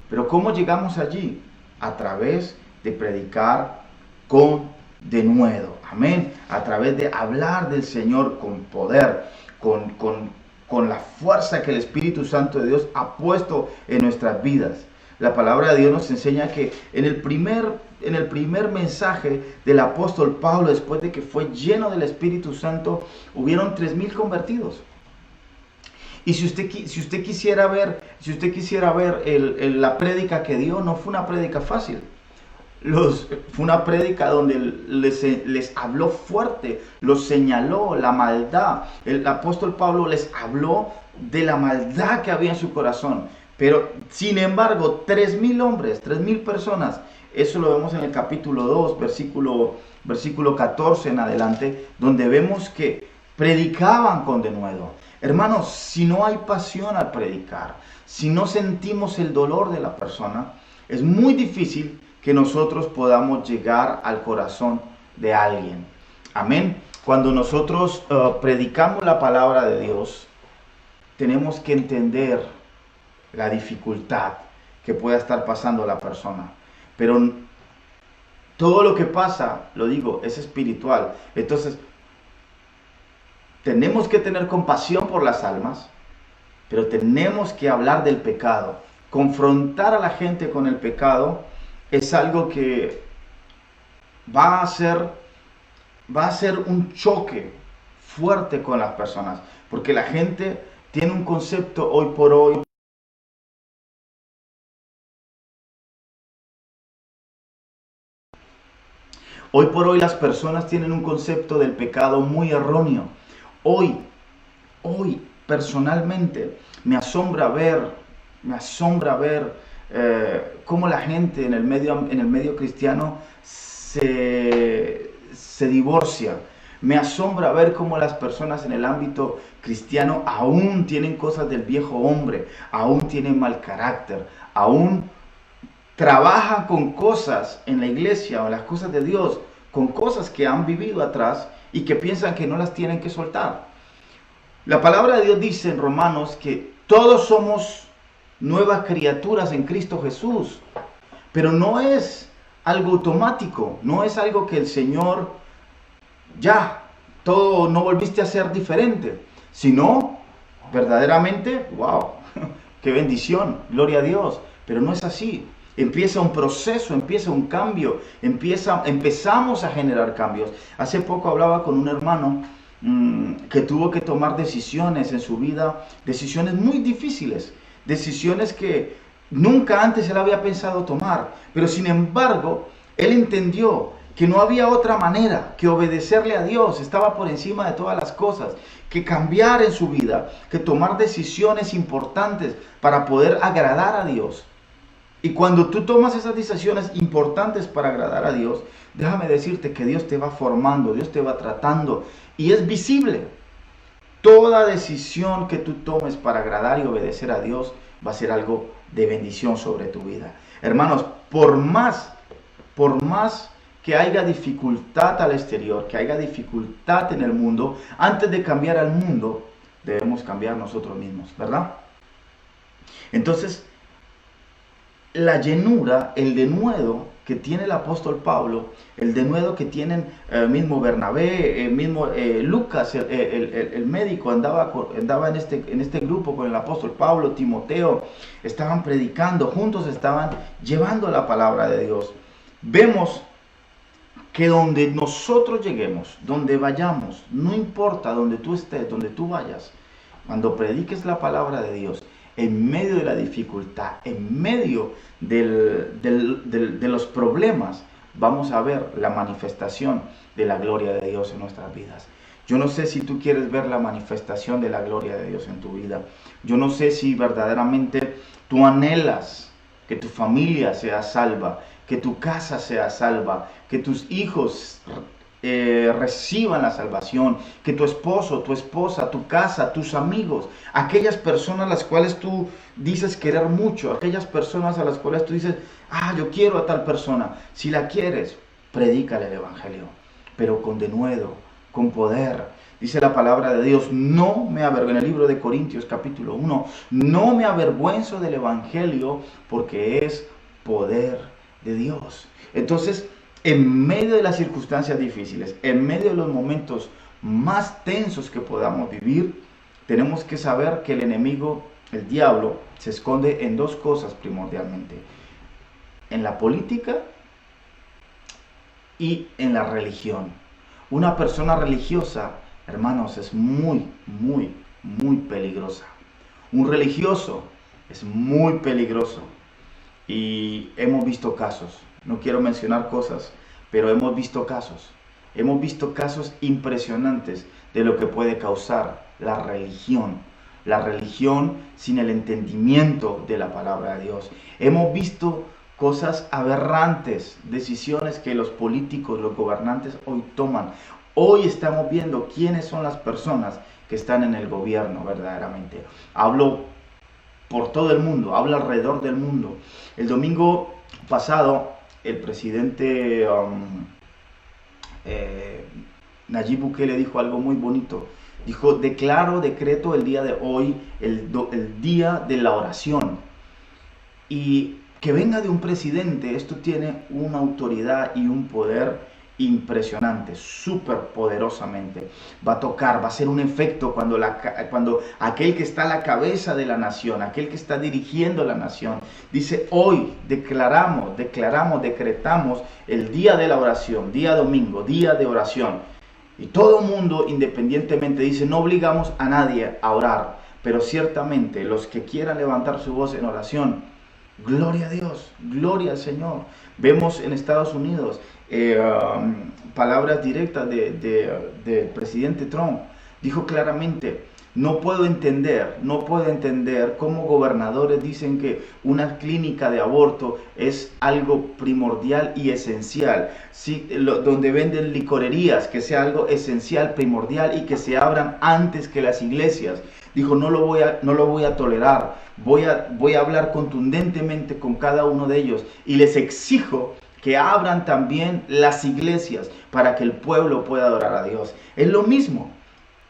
Pero ¿cómo llegamos allí? A través de predicar con denuedo. Amén. A través de hablar del Señor con poder, con la fuerza que el Espíritu Santo de Dios ha puesto en nuestras vidas. La palabra de Dios nos enseña que en el primer mensaje del apóstol Pablo, después de que fue lleno del Espíritu Santo, hubieron 3,000 convertidos. Y si usted quisiera ver la prédica que dio, no fue una prédica fácil. Fue una prédica donde les habló fuerte, los señaló, la maldad. El apóstol Pablo les habló de la maldad que había en su corazón. Pero, sin embargo, 3,000 hombres, 3,000 personas, eso lo vemos en el capítulo 2, versículo 14 en adelante, donde vemos que predicaban con denuedo. Hermanos, si no hay pasión al predicar, si no sentimos el dolor de la persona, es muy difícil que nosotros podamos llegar al corazón de alguien. Amén. Cuando nosotros predicamos la palabra de Dios, tenemos que entender la dificultad que pueda estar pasando la persona. Pero todo lo que pasa, lo digo, es espiritual. Entonces, tenemos que tener compasión por las almas, pero tenemos que hablar del pecado. Confrontar a la gente con el pecado es algo que va a ser un choque fuerte con las personas, porque la gente tiene un concepto hoy por hoy. Hoy por hoy las personas tienen un concepto del pecado muy erróneo. Hoy, personalmente, me asombra ver cómo la gente en el medio cristiano se divorcia. Me asombra ver cómo las personas en el ámbito cristiano aún tienen cosas del viejo hombre, aún tienen mal carácter, aún trabajan con cosas en la iglesia o en las cosas de Dios, con cosas que han vivido atrás y que piensan que no las tienen que soltar. La palabra de Dios dice en Romanos que todos somos nuevas criaturas en Cristo Jesús, pero no es algo automático, no es algo que el Señor ya, todo no volviste a ser diferente, sino verdaderamente, wow, qué bendición, gloria a Dios, pero no es así. Empieza un proceso, empieza un cambio, empezamos a generar cambios. Hace poco hablaba con un hermano que tuvo que tomar decisiones en su vida, decisiones muy difíciles, decisiones que nunca antes él había pensado tomar, pero sin embargo, él entendió que no había otra manera que obedecerle a Dios, estaba por encima de todas las cosas, que cambiar en su vida, que tomar decisiones importantes para poder agradar a Dios. Y cuando tú tomas esas decisiones importantes para agradar a Dios, déjame decirte que Dios te va formando, Dios te va tratando y es visible. Toda decisión que tú tomes para agradar y obedecer a Dios va a ser algo de bendición sobre tu vida. Hermanos, por más que haya dificultad al exterior, que haya dificultad en el mundo, antes de cambiar al mundo, debemos cambiar nosotros mismos, ¿verdad? Entonces, la llenura, el denuedo que tiene el apóstol Pablo, el denuedo que tienen mismo Bernabé, mismo Lucas, el médico, andaba en este grupo con el apóstol Pablo, Timoteo, estaban predicando, juntos estaban llevando la palabra de Dios. Vemos que donde nosotros lleguemos, donde vayamos, no importa donde tú estés, donde tú vayas, cuando prediques la palabra de Dios, en medio de la dificultad, en medio de los problemas, vamos a ver la manifestación de la gloria de Dios en nuestras vidas. Yo no sé si tú quieres ver la manifestación de la gloria de Dios en tu vida. Yo no sé si verdaderamente tú anhelas que tu familia sea salva, que tu casa sea salva, que tus hijos reciban la salvación, que tu esposo, tu esposa, tu casa, tus amigos, aquellas personas a las cuales tú dices querer mucho, aquellas personas a las cuales tú dices, yo quiero a tal persona, si la quieres, predícale el evangelio, pero con denuedo, con poder. Dice la palabra de Dios, no me avergüenzo, en el libro de Corintios capítulo 1, no me avergüenzo del evangelio porque es poder de Dios. Entonces, en medio de las circunstancias difíciles, en medio de los momentos más tensos que podamos vivir, tenemos que saber que el enemigo, el diablo, se esconde en dos cosas primordialmente: en la política y en la religión. Una persona religiosa, hermanos, es muy peligrosa. Un religioso es muy peligroso. Y hemos visto casos, no quiero mencionar cosas, pero hemos visto casos impresionantes de lo que puede causar la religión sin el entendimiento de la palabra de Dios. Hemos visto cosas aberrantes, decisiones que los políticos, los gobernantes hoy toman. Hoy estamos viendo quiénes son las personas que están en el gobierno verdaderamente. Hablo por todo el mundo, habla alrededor del mundo. El domingo pasado, el presidente Nayib Bukele dijo algo muy bonito. Dijo, decreto el día de hoy, el día de la oración. Y que venga de un presidente, esto tiene una autoridad y un poder impresionante, súper poderosamente. Va a tocar, va a ser un efecto cuando aquel que está a la cabeza de la nación, aquel que está dirigiendo la nación, dice, hoy decretamos el día de la oración, día domingo, día de oración. Y todo el mundo independientemente dice, no obligamos a nadie a orar, pero ciertamente los que quieran levantar su voz en oración, gloria a Dios, gloria al Señor. Vemos en Estados Unidos palabras directas del presidente Trump. Dijo claramente, No puedo entender cómo gobernadores dicen que una clínica de aborto es algo primordial y esencial. Sí, donde venden licorerías, que sea algo esencial, primordial y que se abran antes que las iglesias. Dijo, no lo voy a tolerar. Voy a hablar contundentemente con cada uno de ellos y les exijo que abran también las iglesias para que el pueblo pueda adorar a Dios. Es lo mismo.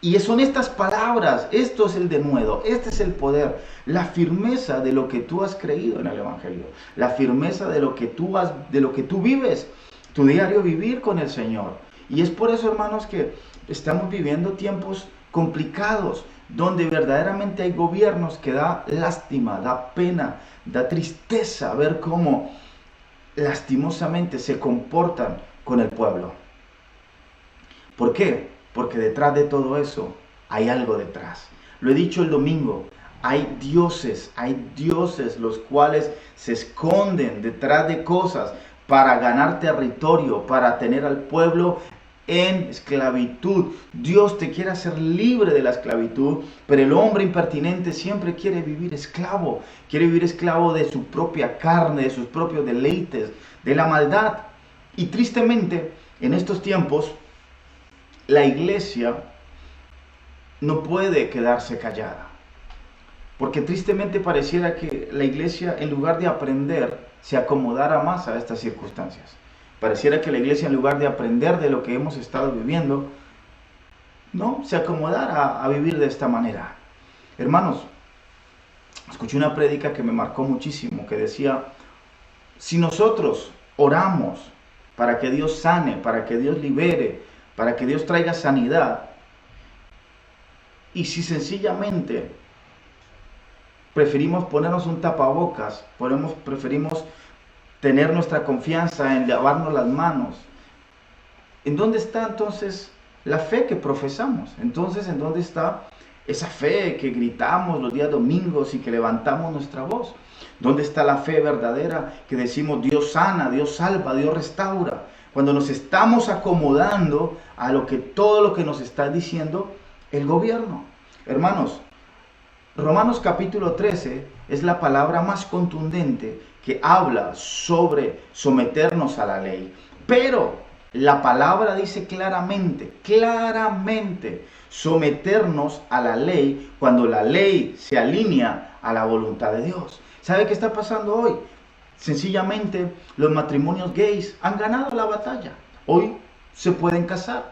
Y son estas palabras, esto es el denuedo, este es el poder, la firmeza de lo que tú has creído en el Evangelio, la firmeza de lo que tú vives, tu diario vivir con el Señor. Y es por eso, hermanos, que estamos viviendo tiempos complicados, donde verdaderamente hay gobiernos que da lástima, da pena, da tristeza ver cómo lastimosamente se comportan con el pueblo. ¿Por qué? Porque detrás de todo eso hay algo detrás. Lo he dicho el domingo, hay dioses los cuales se esconden detrás de cosas para ganar territorio, para tener al pueblo en esclavitud. Dios te quiere hacer libre de la esclavitud, pero el hombre impertinente siempre quiere vivir esclavo de su propia carne, de sus propios deleites, de la maldad. Y tristemente, en estos tiempos, la iglesia no puede quedarse callada, porque tristemente pareciera que la iglesia, en lugar de aprender, se acomodara más a estas circunstancias. Pareciera que la iglesia, en lugar de aprender de lo que hemos estado viviendo, no se acomodara a vivir de esta manera. Hermanos, escuché una prédica que me marcó muchísimo, que decía, si nosotros oramos para que Dios sane, para que Dios libere, para que Dios traiga sanidad, y si sencillamente preferimos ponernos un tapabocas, preferimos tener nuestra confianza en lavarnos las manos, ¿en dónde está entonces la fe que profesamos? Entonces, ¿en dónde está esa fe que gritamos los días domingos y que levantamos nuestra voz? ¿Dónde está la fe verdadera que decimos Dios sana, Dios salva, Dios restaura? Cuando nos estamos acomodando a todo lo que nos está diciendo el gobierno. Hermanos, Romanos capítulo 13 es la palabra más contundente que habla sobre someternos a la ley. Pero la palabra dice claramente, someternos a la ley cuando la ley se alinea a la voluntad de Dios. ¿Sabe qué está pasando hoy? Sencillamente, los matrimonios gays han ganado la batalla. Hoy se pueden casar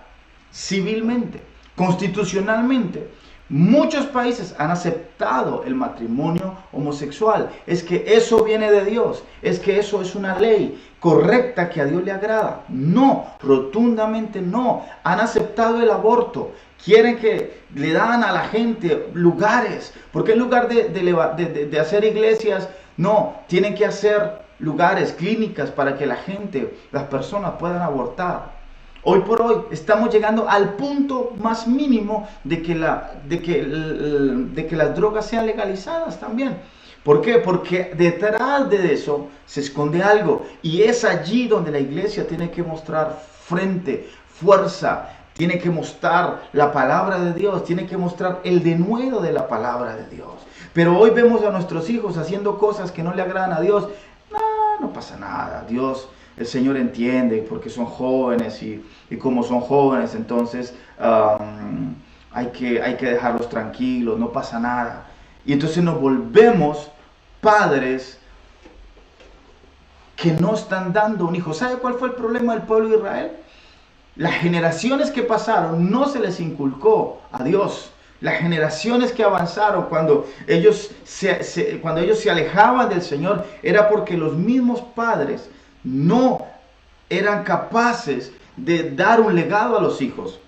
civilmente, constitucionalmente. Muchos países han aceptado el matrimonio homosexual. Es que eso viene de Dios. Es que eso es una ley correcta que a Dios le agrada. No, rotundamente no. Han aceptado el aborto. Quieren que le dan a la gente lugares. Porque en lugar de hacer iglesias, no, tienen que hacer lugares, clínicas para que la gente, las personas puedan abortar. Hoy por hoy estamos llegando al punto más mínimo de que las drogas sean legalizadas también. ¿Por qué? Porque detrás de eso se esconde algo. Y es allí donde la iglesia tiene que mostrar frente, fuerza, tiene que mostrar la palabra de Dios, tiene que mostrar el denuedo de la palabra de Dios. Pero hoy vemos a nuestros hijos haciendo cosas que no le agradan a Dios. No pasa nada. Dios, el Señor entiende porque son jóvenes y como son jóvenes, entonces hay que dejarlos tranquilos, no pasa nada. Y entonces nos volvemos padres que no están dando un hijo. ¿Sabe cuál fue el problema del pueblo de Israel? Las generaciones que pasaron no se les inculcó a Dios. Las generaciones que avanzaron cuando ellos se alejaban del Señor era porque los mismos padres no eran capaces de dar un legado a los hijos.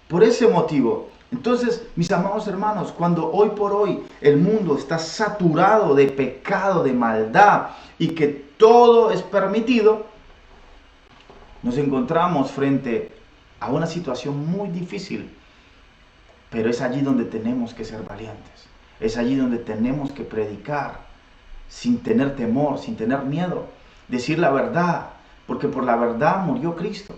Por ese motivo, entonces, mis amados hermanos, cuando hoy por hoy el mundo está saturado de pecado, de maldad y que todo es permitido, nos encontramos frente a una situación muy difícil. Pero es allí donde tenemos que ser valientes. Es allí donde tenemos que predicar sin tener temor, sin tener miedo. Decir la verdad, porque por la verdad murió Cristo.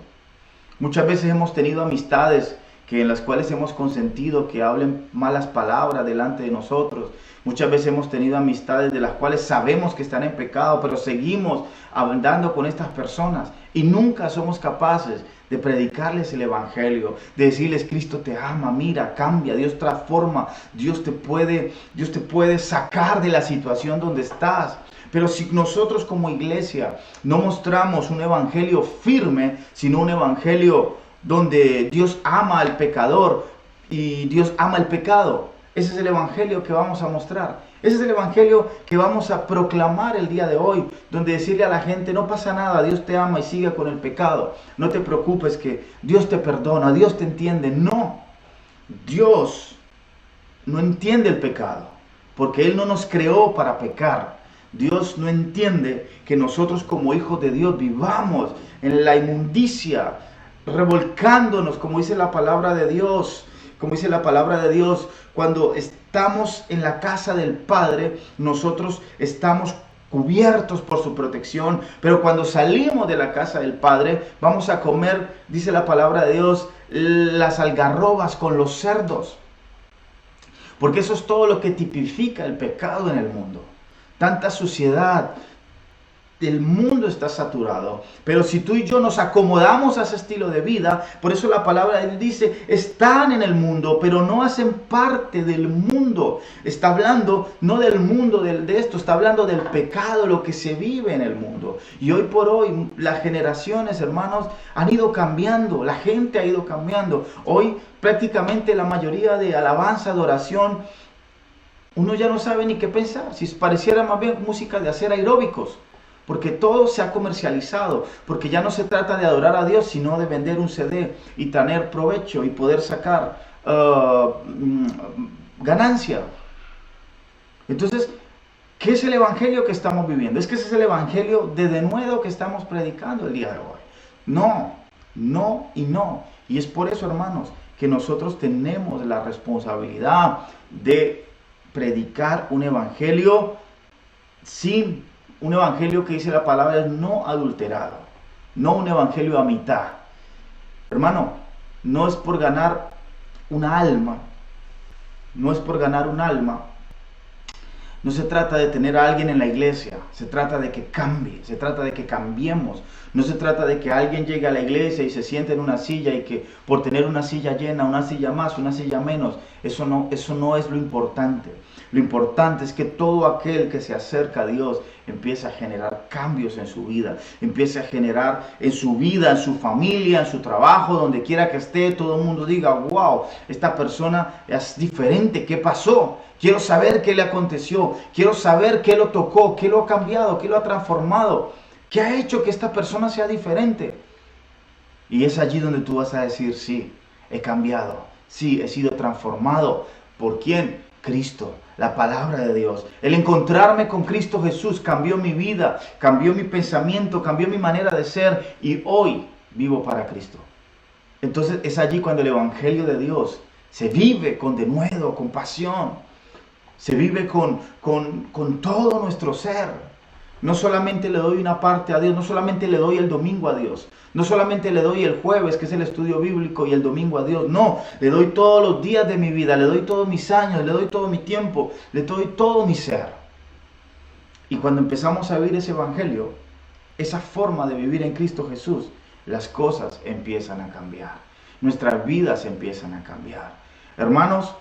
Muchas veces hemos tenido amistades que en las cuales hemos consentido que hablen malas palabras delante de nosotros. Muchas veces hemos tenido amistades de las cuales sabemos que están en pecado, pero seguimos andando con estas personas y nunca somos capaces de predicarles el evangelio, de decirles: Cristo te ama, mira, cambia, Dios transforma, Dios te puede sacar de la situación donde estás. Pero si nosotros como iglesia no mostramos un evangelio firme, sino un evangelio donde Dios ama al pecador y Dios ama el pecado, ese es el evangelio que vamos a mostrar. Ese es el evangelio que vamos a proclamar el día de hoy, donde decirle a la gente: no pasa nada, Dios te ama y sigue con el pecado. No te preocupes, que Dios te perdona, Dios te entiende. No, Dios no entiende el pecado, porque Él no nos creó para pecar. Dios no entiende que nosotros como hijos de Dios vivamos en la inmundicia, revolcándonos, como dice la palabra de Dios. Como dice la palabra de Dios, cuando estamos en la casa del Padre, nosotros estamos cubiertos por su protección, pero cuando salimos de la casa del Padre, vamos a comer, dice la palabra de Dios, las algarrobas con los cerdos. Porque eso es todo lo que tipifica el pecado en el mundo. Tanta suciedad. El mundo está saturado, pero si tú y yo nos acomodamos a ese estilo de vida, por eso la palabra de Dios dice: están en el mundo, pero no hacen parte del mundo. Está hablando no del mundo de esto, está hablando del pecado, lo que se vive en el mundo. Y hoy por hoy las generaciones, hermanos, han ido cambiando, la gente ha ido cambiando. Hoy prácticamente la mayoría de alabanza, adoración, uno ya no sabe ni qué pensar, si pareciera más bien música de hacer aeróbicos. Porque todo se ha comercializado, porque ya no se trata de adorar a Dios, sino de vender un CD y tener provecho y poder sacar ganancia. Entonces, ¿qué es el evangelio que estamos viviendo? Es que ese es el evangelio de denuedo que estamos predicando el día de hoy. No, no y no. Y es por eso, hermanos, que nosotros tenemos la responsabilidad de predicar un evangelio sin... Un evangelio que dice la palabra es no adulterado, no un evangelio a mitad. Hermano, no es por ganar una alma, no es por ganar un alma. No se trata de tener a alguien en la iglesia, se trata de que cambie, se trata de que cambiemos. No se trata de que alguien llegue a la iglesia y se siente en una silla y que por tener una silla llena, una silla más, una silla menos, eso no es lo importante. Lo importante es que todo aquel que se acerca a Dios empiece a generar cambios en su vida, empiece a generar en su vida, en su familia, en su trabajo, donde quiera que esté, todo el mundo diga: wow, esta persona es diferente, ¿qué pasó? Quiero saber qué le aconteció, quiero saber qué lo tocó, qué lo ha cambiado, qué lo ha transformado, qué ha hecho que esta persona sea diferente. Y es allí donde tú vas a decir: sí, he cambiado, sí, he sido transformado. ¿Por quién? Cristo, la palabra de Dios. El encontrarme con Cristo Jesús cambió mi vida, cambió mi pensamiento, cambió mi manera de ser y hoy vivo para Cristo. Entonces es allí cuando el evangelio de Dios se vive con denuedo, con pasión, se vive con todo nuestro ser. No solamente le doy una parte a Dios, no solamente le doy el domingo a Dios, no solamente le doy el jueves, que es el estudio bíblico, y el domingo a Dios. No, le doy todos los días de mi vida, le doy todos mis años, le doy todo mi tiempo, le doy todo mi ser. Y cuando empezamos a vivir ese evangelio, esa forma de vivir en Cristo Jesús, las cosas empiezan a cambiar. Nuestras vidas empiezan a cambiar. Hermanos,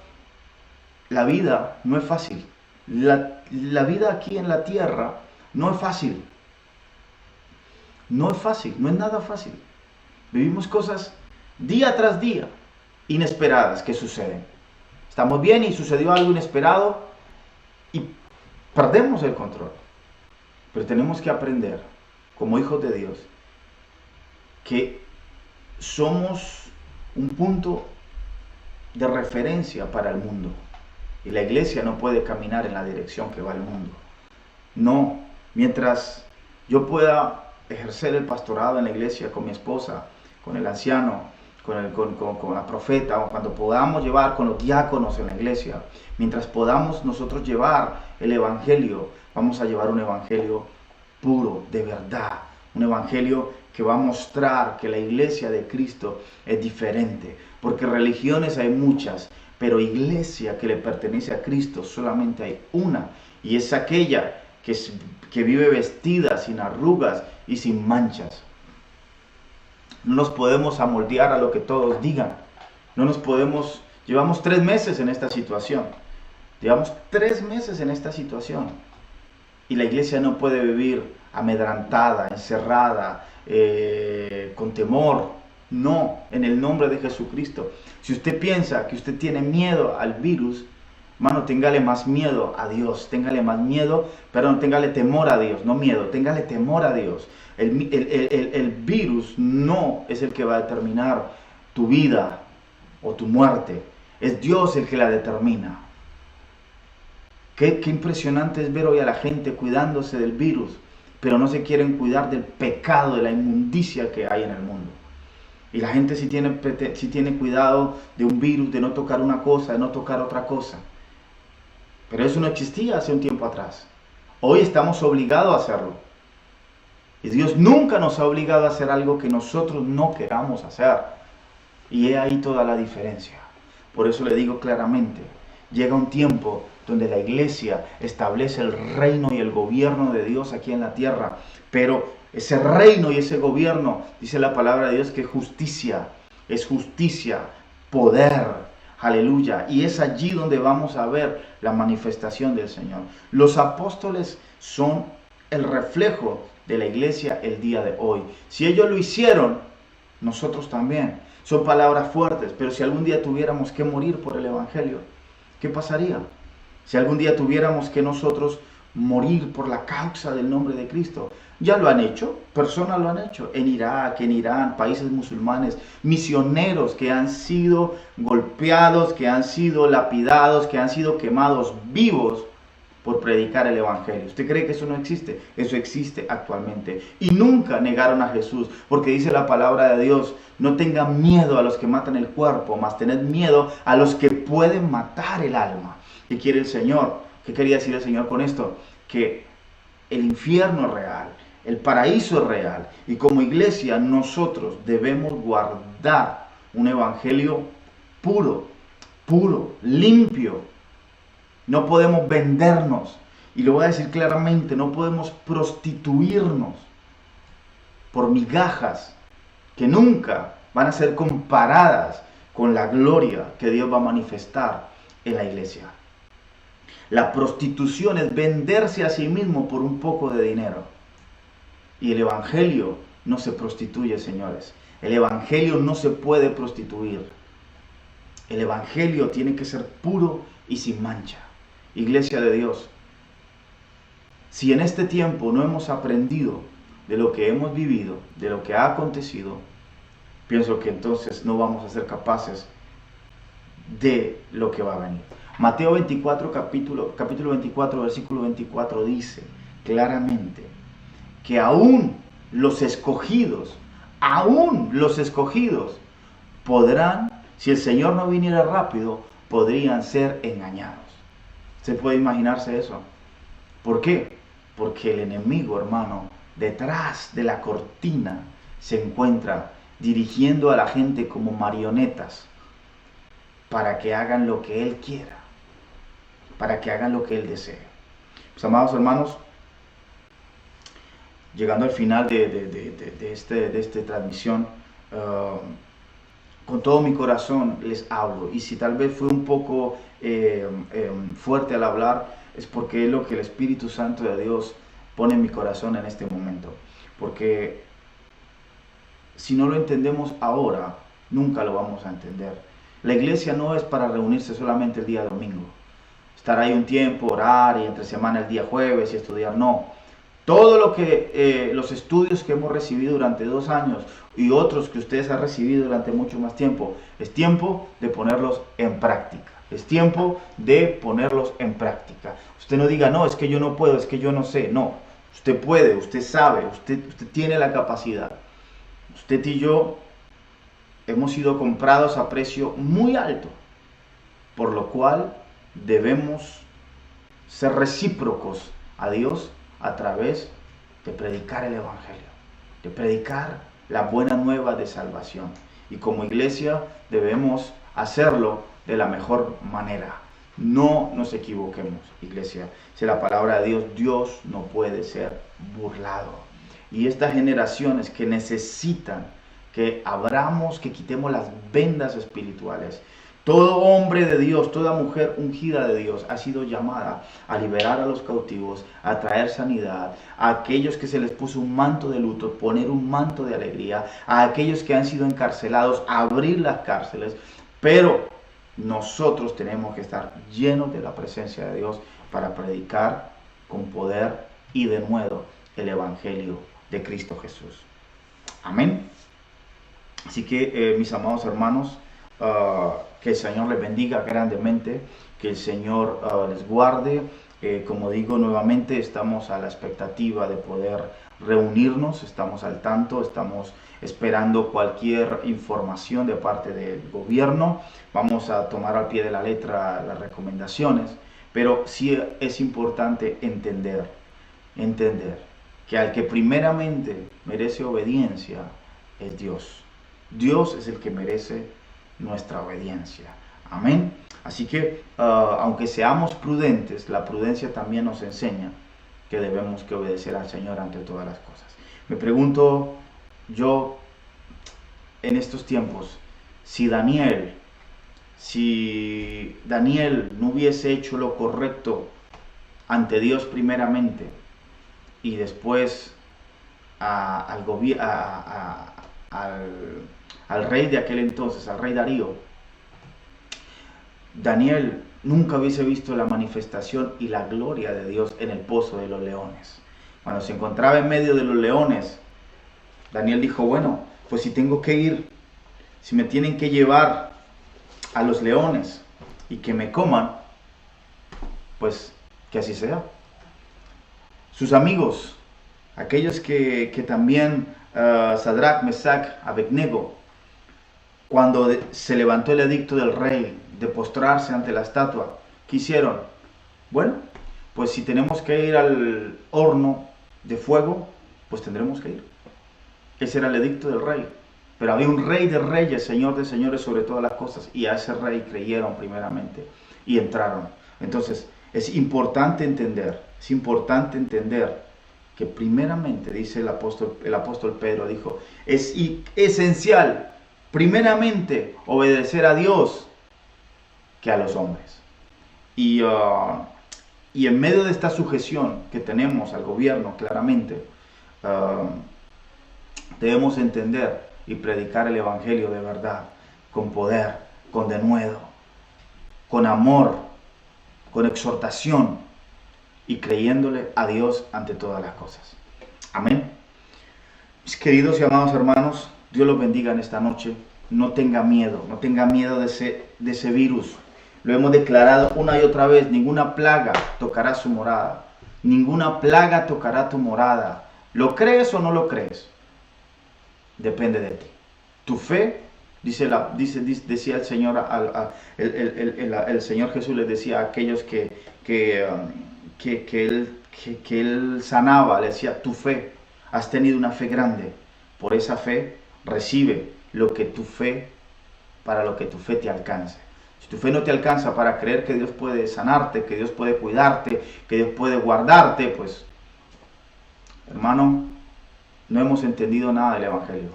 la vida no es fácil. La vida aquí en la tierra no es fácil. No es fácil, no es nada fácil. Vivimos cosas día tras día inesperadas que suceden. Estamos bien y sucedió algo inesperado y perdemos el control. Pero tenemos que aprender, como hijos de Dios, que somos un punto de referencia para el mundo. Y la iglesia no puede caminar en la dirección que va el mundo. No, mientras yo pueda ejercer el pastorado en la iglesia con mi esposa, con el anciano, con la profeta, o cuando podamos llevar con los diáconos en la iglesia, mientras podamos nosotros llevar el evangelio, vamos a llevar un evangelio puro, de verdad, un evangelio que va a mostrar que la iglesia de Cristo es diferente. porque religiones hay muchas, pero iglesia que le pertenece a Cristo solamente hay una, y es aquella que vive vestida sin arrugas y sin manchas. No nos podemos amoldear a lo que todos digan. No nos podemos... Llevamos 3 meses en esta situación. Llevamos 3 meses en esta situación. Y la iglesia no puede vivir amedrantada, encerrada, con temor. No, en el nombre de Jesucristo. Si usted piensa que usted tiene miedo al virus, hermano, téngale más miedo a Dios. Téngale temor a Dios, no miedo, téngale temor a Dios. El virus no es el que va a determinar tu vida o tu muerte. Es Dios el que la determina. Qué impresionante es ver hoy a la gente cuidándose del virus, pero no se quieren cuidar del pecado, de la inmundicia que hay en el mundo. Y la gente sí tiene cuidado de un virus, de no tocar una cosa, de no tocar otra cosa. Pero eso no existía hace un tiempo atrás. Hoy estamos obligados a hacerlo. Y Dios nunca nos ha obligado a hacer algo que nosotros no queramos hacer. Y he ahí toda la diferencia. Por eso le digo claramente, llega un tiempo donde la iglesia establece el reino y el gobierno de Dios aquí en la tierra. Pero ese reino y ese gobierno, dice la palabra de Dios, que es justicia, poder. Aleluya. Y es allí donde vamos a ver la manifestación del Señor. Los apóstoles son el reflejo de la iglesia el día de hoy. Si ellos lo hicieron, nosotros también. Son palabras fuertes, pero si algún día tuviéramos que morir por el Evangelio, ¿qué pasaría? Si algún día tuviéramos que nosotros morir por la causa del nombre de Cristo, ya lo han hecho, personas lo han hecho, en Irak, en Irán, países musulmanes, misioneros que han sido golpeados, que han sido lapidados, que han sido quemados vivos por predicar el Evangelio. ¿Usted cree que eso no existe? Eso existe actualmente. Y nunca negaron a Jesús, porque dice la palabra de Dios, no tengan miedo a los que matan el cuerpo, mas tened miedo a los que pueden matar el alma. ¿Qué quiere el Señor? ¿Qué quería decir el Señor con esto? Que el infierno es real, el paraíso es real, y como iglesia nosotros debemos guardar un evangelio puro, limpio. No podemos vendernos, y lo voy a decir claramente, no podemos prostituirnos por migajas que nunca van a ser comparadas con la gloria que Dios va a manifestar en la iglesia. La prostitución es venderse a sí mismo por un poco de dinero. Y el evangelio no se prostituye, señores. El evangelio no se puede prostituir. El evangelio tiene que ser puro y sin mancha. Iglesia de Dios, si en este tiempo no hemos aprendido de lo que hemos vivido, de lo que ha acontecido, pienso que entonces no vamos a ser capaces de lo que va a venir. Mateo 24, capítulo 24, versículo 24 dice claramente que aún los escogidos podrán, si el Señor no viniera rápido, podrían ser engañados. ¿Se puede imaginarse eso? ¿Por qué? Porque el enemigo, hermano, detrás de la cortina se encuentra dirigiendo a la gente como marionetas para que hagan lo que él quiera, para que hagan lo que él desee. Pues, amados hermanos, llegando al final de esta transmisión, con todo mi corazón les hablo, y si tal vez fue un poco fuerte al hablar, es porque es lo que el Espíritu Santo de Dios pone en mi corazón en este momento. Porque si no lo entendemos ahora, nunca lo vamos a entender. La iglesia no es para reunirse solamente el día domingo, estar ahí un tiempo, orar, y entre semana el día jueves y estudiar. No, todo lo que los estudios que hemos recibido durante 2 años y otros que ustedes han recibido durante mucho más tiempo, es tiempo de ponerlos en práctica. Es tiempo de ponerlos en práctica. Usted no diga, no, es que yo no puedo, es que yo no sé. No, usted puede, usted sabe, usted tiene la capacidad. Usted y yo hemos sido comprados a precio muy alto, por lo cual debemos ser recíprocos a Dios a través de predicar el Evangelio, de predicar la buena nueva de salvación. Y como iglesia debemos hacerlo de la mejor manera. No nos equivoquemos, iglesia. Si la palabra de Dios, Dios no puede ser burlado. Y estas generaciones que necesitan que abramos, que quitemos las vendas espirituales. Todo hombre de Dios, toda mujer ungida de Dios ha sido llamada a liberar a los cautivos, a traer sanidad, a aquellos que se les puso un manto de luto, poner un manto de alegría, a aquellos que han sido encarcelados, abrir las cárceles. Pero nosotros tenemos que estar llenos de la presencia de Dios para predicar con poder y de nuevo el Evangelio de Cristo Jesús. Amén. Así que mis amados hermanos, que el Señor les bendiga grandemente, que el Señor les guarde. Como digo nuevamente, estamos a la expectativa de poder reunirnos, estamos al tanto, estamos esperando cualquier información de parte del gobierno. Vamos a tomar al pie de la letra las recomendaciones, pero sí es importante entender que al que primeramente merece obediencia es Dios. Dios es el que merece nuestra obediencia. Amén. Así que aunque seamos prudentes, la prudencia también nos enseña que debemos que obedecer al Señor ante todas las cosas. Me pregunto yo en estos tiempos, si Daniel no hubiese hecho lo correcto ante Dios primeramente y después al rey de aquel entonces, al rey Darío, Daniel nunca hubiese visto la manifestación y la gloria de Dios en el pozo de los leones. Cuando se encontraba en medio de los leones, Daniel dijo, bueno, pues si tengo que ir, si me tienen que llevar a los leones y que me coman, pues que así sea. Sus amigos, aquellos que también, Sadrach, Mesach, Abednego, cuando se levantó el edicto del rey de postrarse ante la estatua, ¿qué hicieron? Bueno, pues si tenemos que ir al horno de fuego, pues tendremos que ir. Ese era el edicto del rey. Pero había un rey de reyes, señor de señores sobre todas las cosas, y a ese rey creyeron primeramente y entraron. Entonces, es importante entender que primeramente, dice el apóstol Pedro, dijo, es esencial, primeramente, obedecer a Dios que a los hombres. Y en medio de esta sujeción que tenemos al gobierno, claramente, debemos entender y predicar el Evangelio de verdad, con poder, con denuedo, con amor, con exhortación y creyéndole a Dios ante todas las cosas. Amén. Mis queridos y amados hermanos, Dios los bendiga en esta noche. No tenga miedo de ese virus. Lo hemos declarado una y otra vez, ninguna plaga tocará su morada. Ninguna plaga tocará tu morada. ¿Lo crees o no lo crees? Depende de ti. Tu fe, decía el Señor, el Señor Jesús les decía a aquellos que Él sanaba, le decía, tu fe, has tenido una fe grande. Por esa fe, recibe para lo que tu fe te alcance. Si tu fe no te alcanza para creer que Dios puede sanarte, que Dios puede cuidarte, que Dios puede guardarte, pues, hermano, no hemos entendido nada del Evangelio.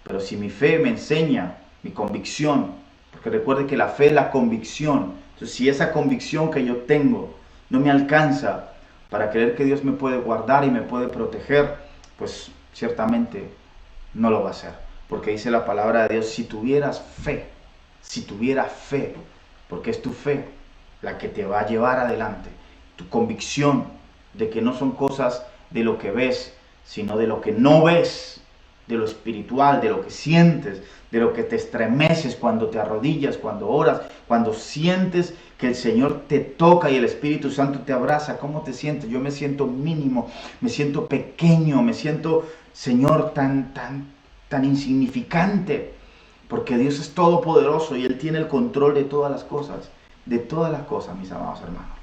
Pero si mi fe me enseña, mi convicción, porque recuerde que la fe es la convicción. Entonces, si esa convicción que yo tengo no me alcanza para creer que Dios me puede guardar y me puede proteger, pues ciertamente no lo va a hacer. Porque dice la palabra de Dios, si tuvieras fe, porque es tu fe la que te va a llevar adelante, tu convicción de que no son cosas de lo que ves, sino de lo que no ves, de lo espiritual, de lo que sientes, de lo que te estremeces cuando te arrodillas, cuando oras, cuando sientes que el Señor te toca y el Espíritu Santo te abraza. ¿Cómo te sientes? Yo me siento mínimo, me siento pequeño, me siento, Señor, tan insignificante, porque Dios es todopoderoso y Él tiene el control de todas las cosas, mis amados hermanos.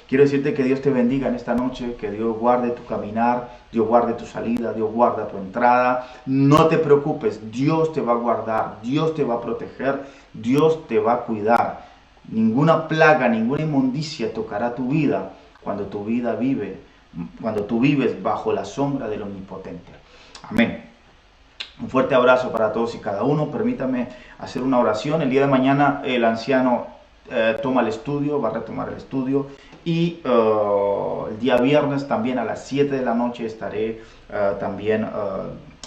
Quiero decirte que Dios te bendiga en esta noche, que Dios guarde tu caminar, Dios guarde tu salida, Dios guarda tu entrada. No te preocupes, Dios te va a guardar, Dios te va a proteger, Dios te va a cuidar. Ninguna plaga, ninguna inmundicia tocará tu vida cuando tú vives bajo la sombra del Omnipotente. Amén. Un fuerte abrazo para todos y cada uno. Permítame hacer una oración. El día de mañana el anciano toma el estudio, va a retomar el estudio. Y el día viernes también a las 7 de la noche estaré también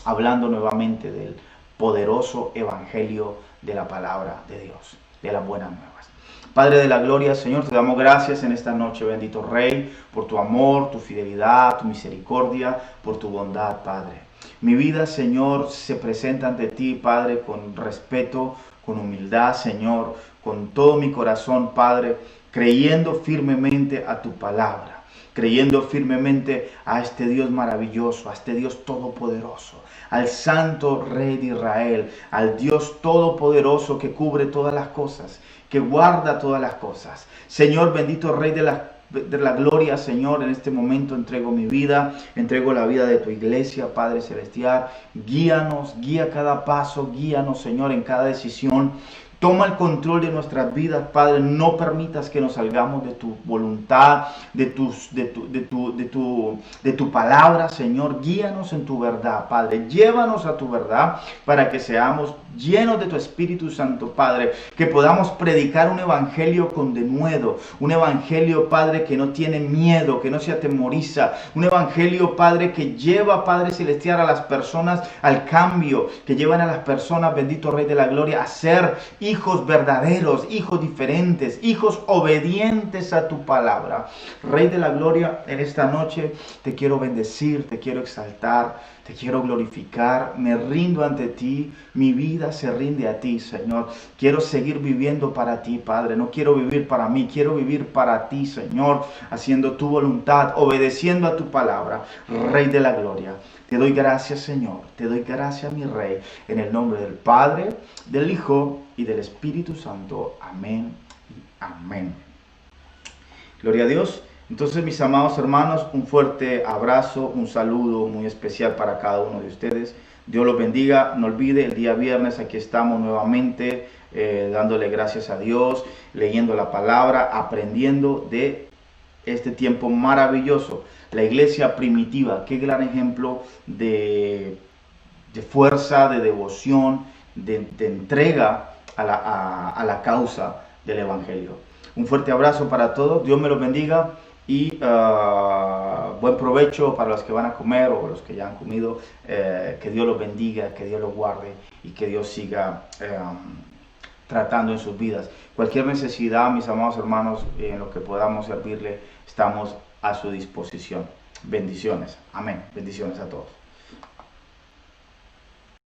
hablando nuevamente del poderoso evangelio de la palabra de Dios, de las buenas nuevas. Padre de la gloria, Señor, te damos gracias en esta noche, bendito Rey, por tu amor, tu fidelidad, tu misericordia, por tu bondad, Padre. Mi vida, Señor, se presenta ante ti, Padre, con respeto, con humildad, Señor, con todo mi corazón, Padre, creyendo firmemente a tu palabra, creyendo firmemente a este Dios maravilloso, a este Dios todopoderoso, al Santo Rey de Israel, al Dios todopoderoso que cubre todas las cosas, que guarda todas las cosas. Señor, bendito Rey de la gloria, Señor, en este momento entrego mi vida, entrego la vida de tu iglesia, Padre Celestial. Guíanos, guía cada paso, guíanos, Señor, en cada decisión. Toma el control de nuestras vidas, Padre. No permitas que nos salgamos de tu voluntad, de tu palabra, Señor. Guíanos en tu verdad, Padre. Llévanos a tu verdad para que seamos llenos de tu Espíritu Santo, Padre. Que podamos predicar un evangelio con denuedo. Un evangelio, Padre, que no tiene miedo, que no se atemoriza. Un evangelio, Padre, que lleva, Padre Celestial, a las personas al cambio. Que llevan a las personas, bendito Rey de la Gloria, a ser hijos verdaderos, hijos diferentes, hijos obedientes a tu palabra. Rey de la gloria, en esta noche te quiero bendecir, te quiero exaltar, te quiero glorificar. Me rindo ante ti, mi vida se rinde a ti, Señor. Quiero seguir viviendo para ti, Padre. No quiero vivir para mí, quiero vivir para ti, Señor, haciendo tu voluntad, obedeciendo a tu palabra. Rey de la gloria, te doy gracias, Señor. Te doy gracias, mi Rey, en el nombre del Padre, del Hijo y del Espíritu Santo. Amén y amén. Gloria a Dios. Entonces, mis amados hermanos, un fuerte abrazo, un saludo muy especial para cada uno de ustedes. Dios los bendiga. No olvide, el día viernes aquí estamos nuevamente dándole gracias a Dios, leyendo la palabra, aprendiendo de este tiempo maravilloso. La iglesia primitiva, qué gran ejemplo de fuerza, de devoción, de entrega a la causa del evangelio. Un fuerte abrazo para todos. Dios me los bendiga. Y buen provecho para los que van a comer o los que ya han comido. Que Dios los bendiga, que Dios los guarde y que Dios siga tratando en sus vidas. Cualquier necesidad, mis amados hermanos, en lo que podamos servirle, estamos a su disposición. Bendiciones. Amén. Bendiciones a todos.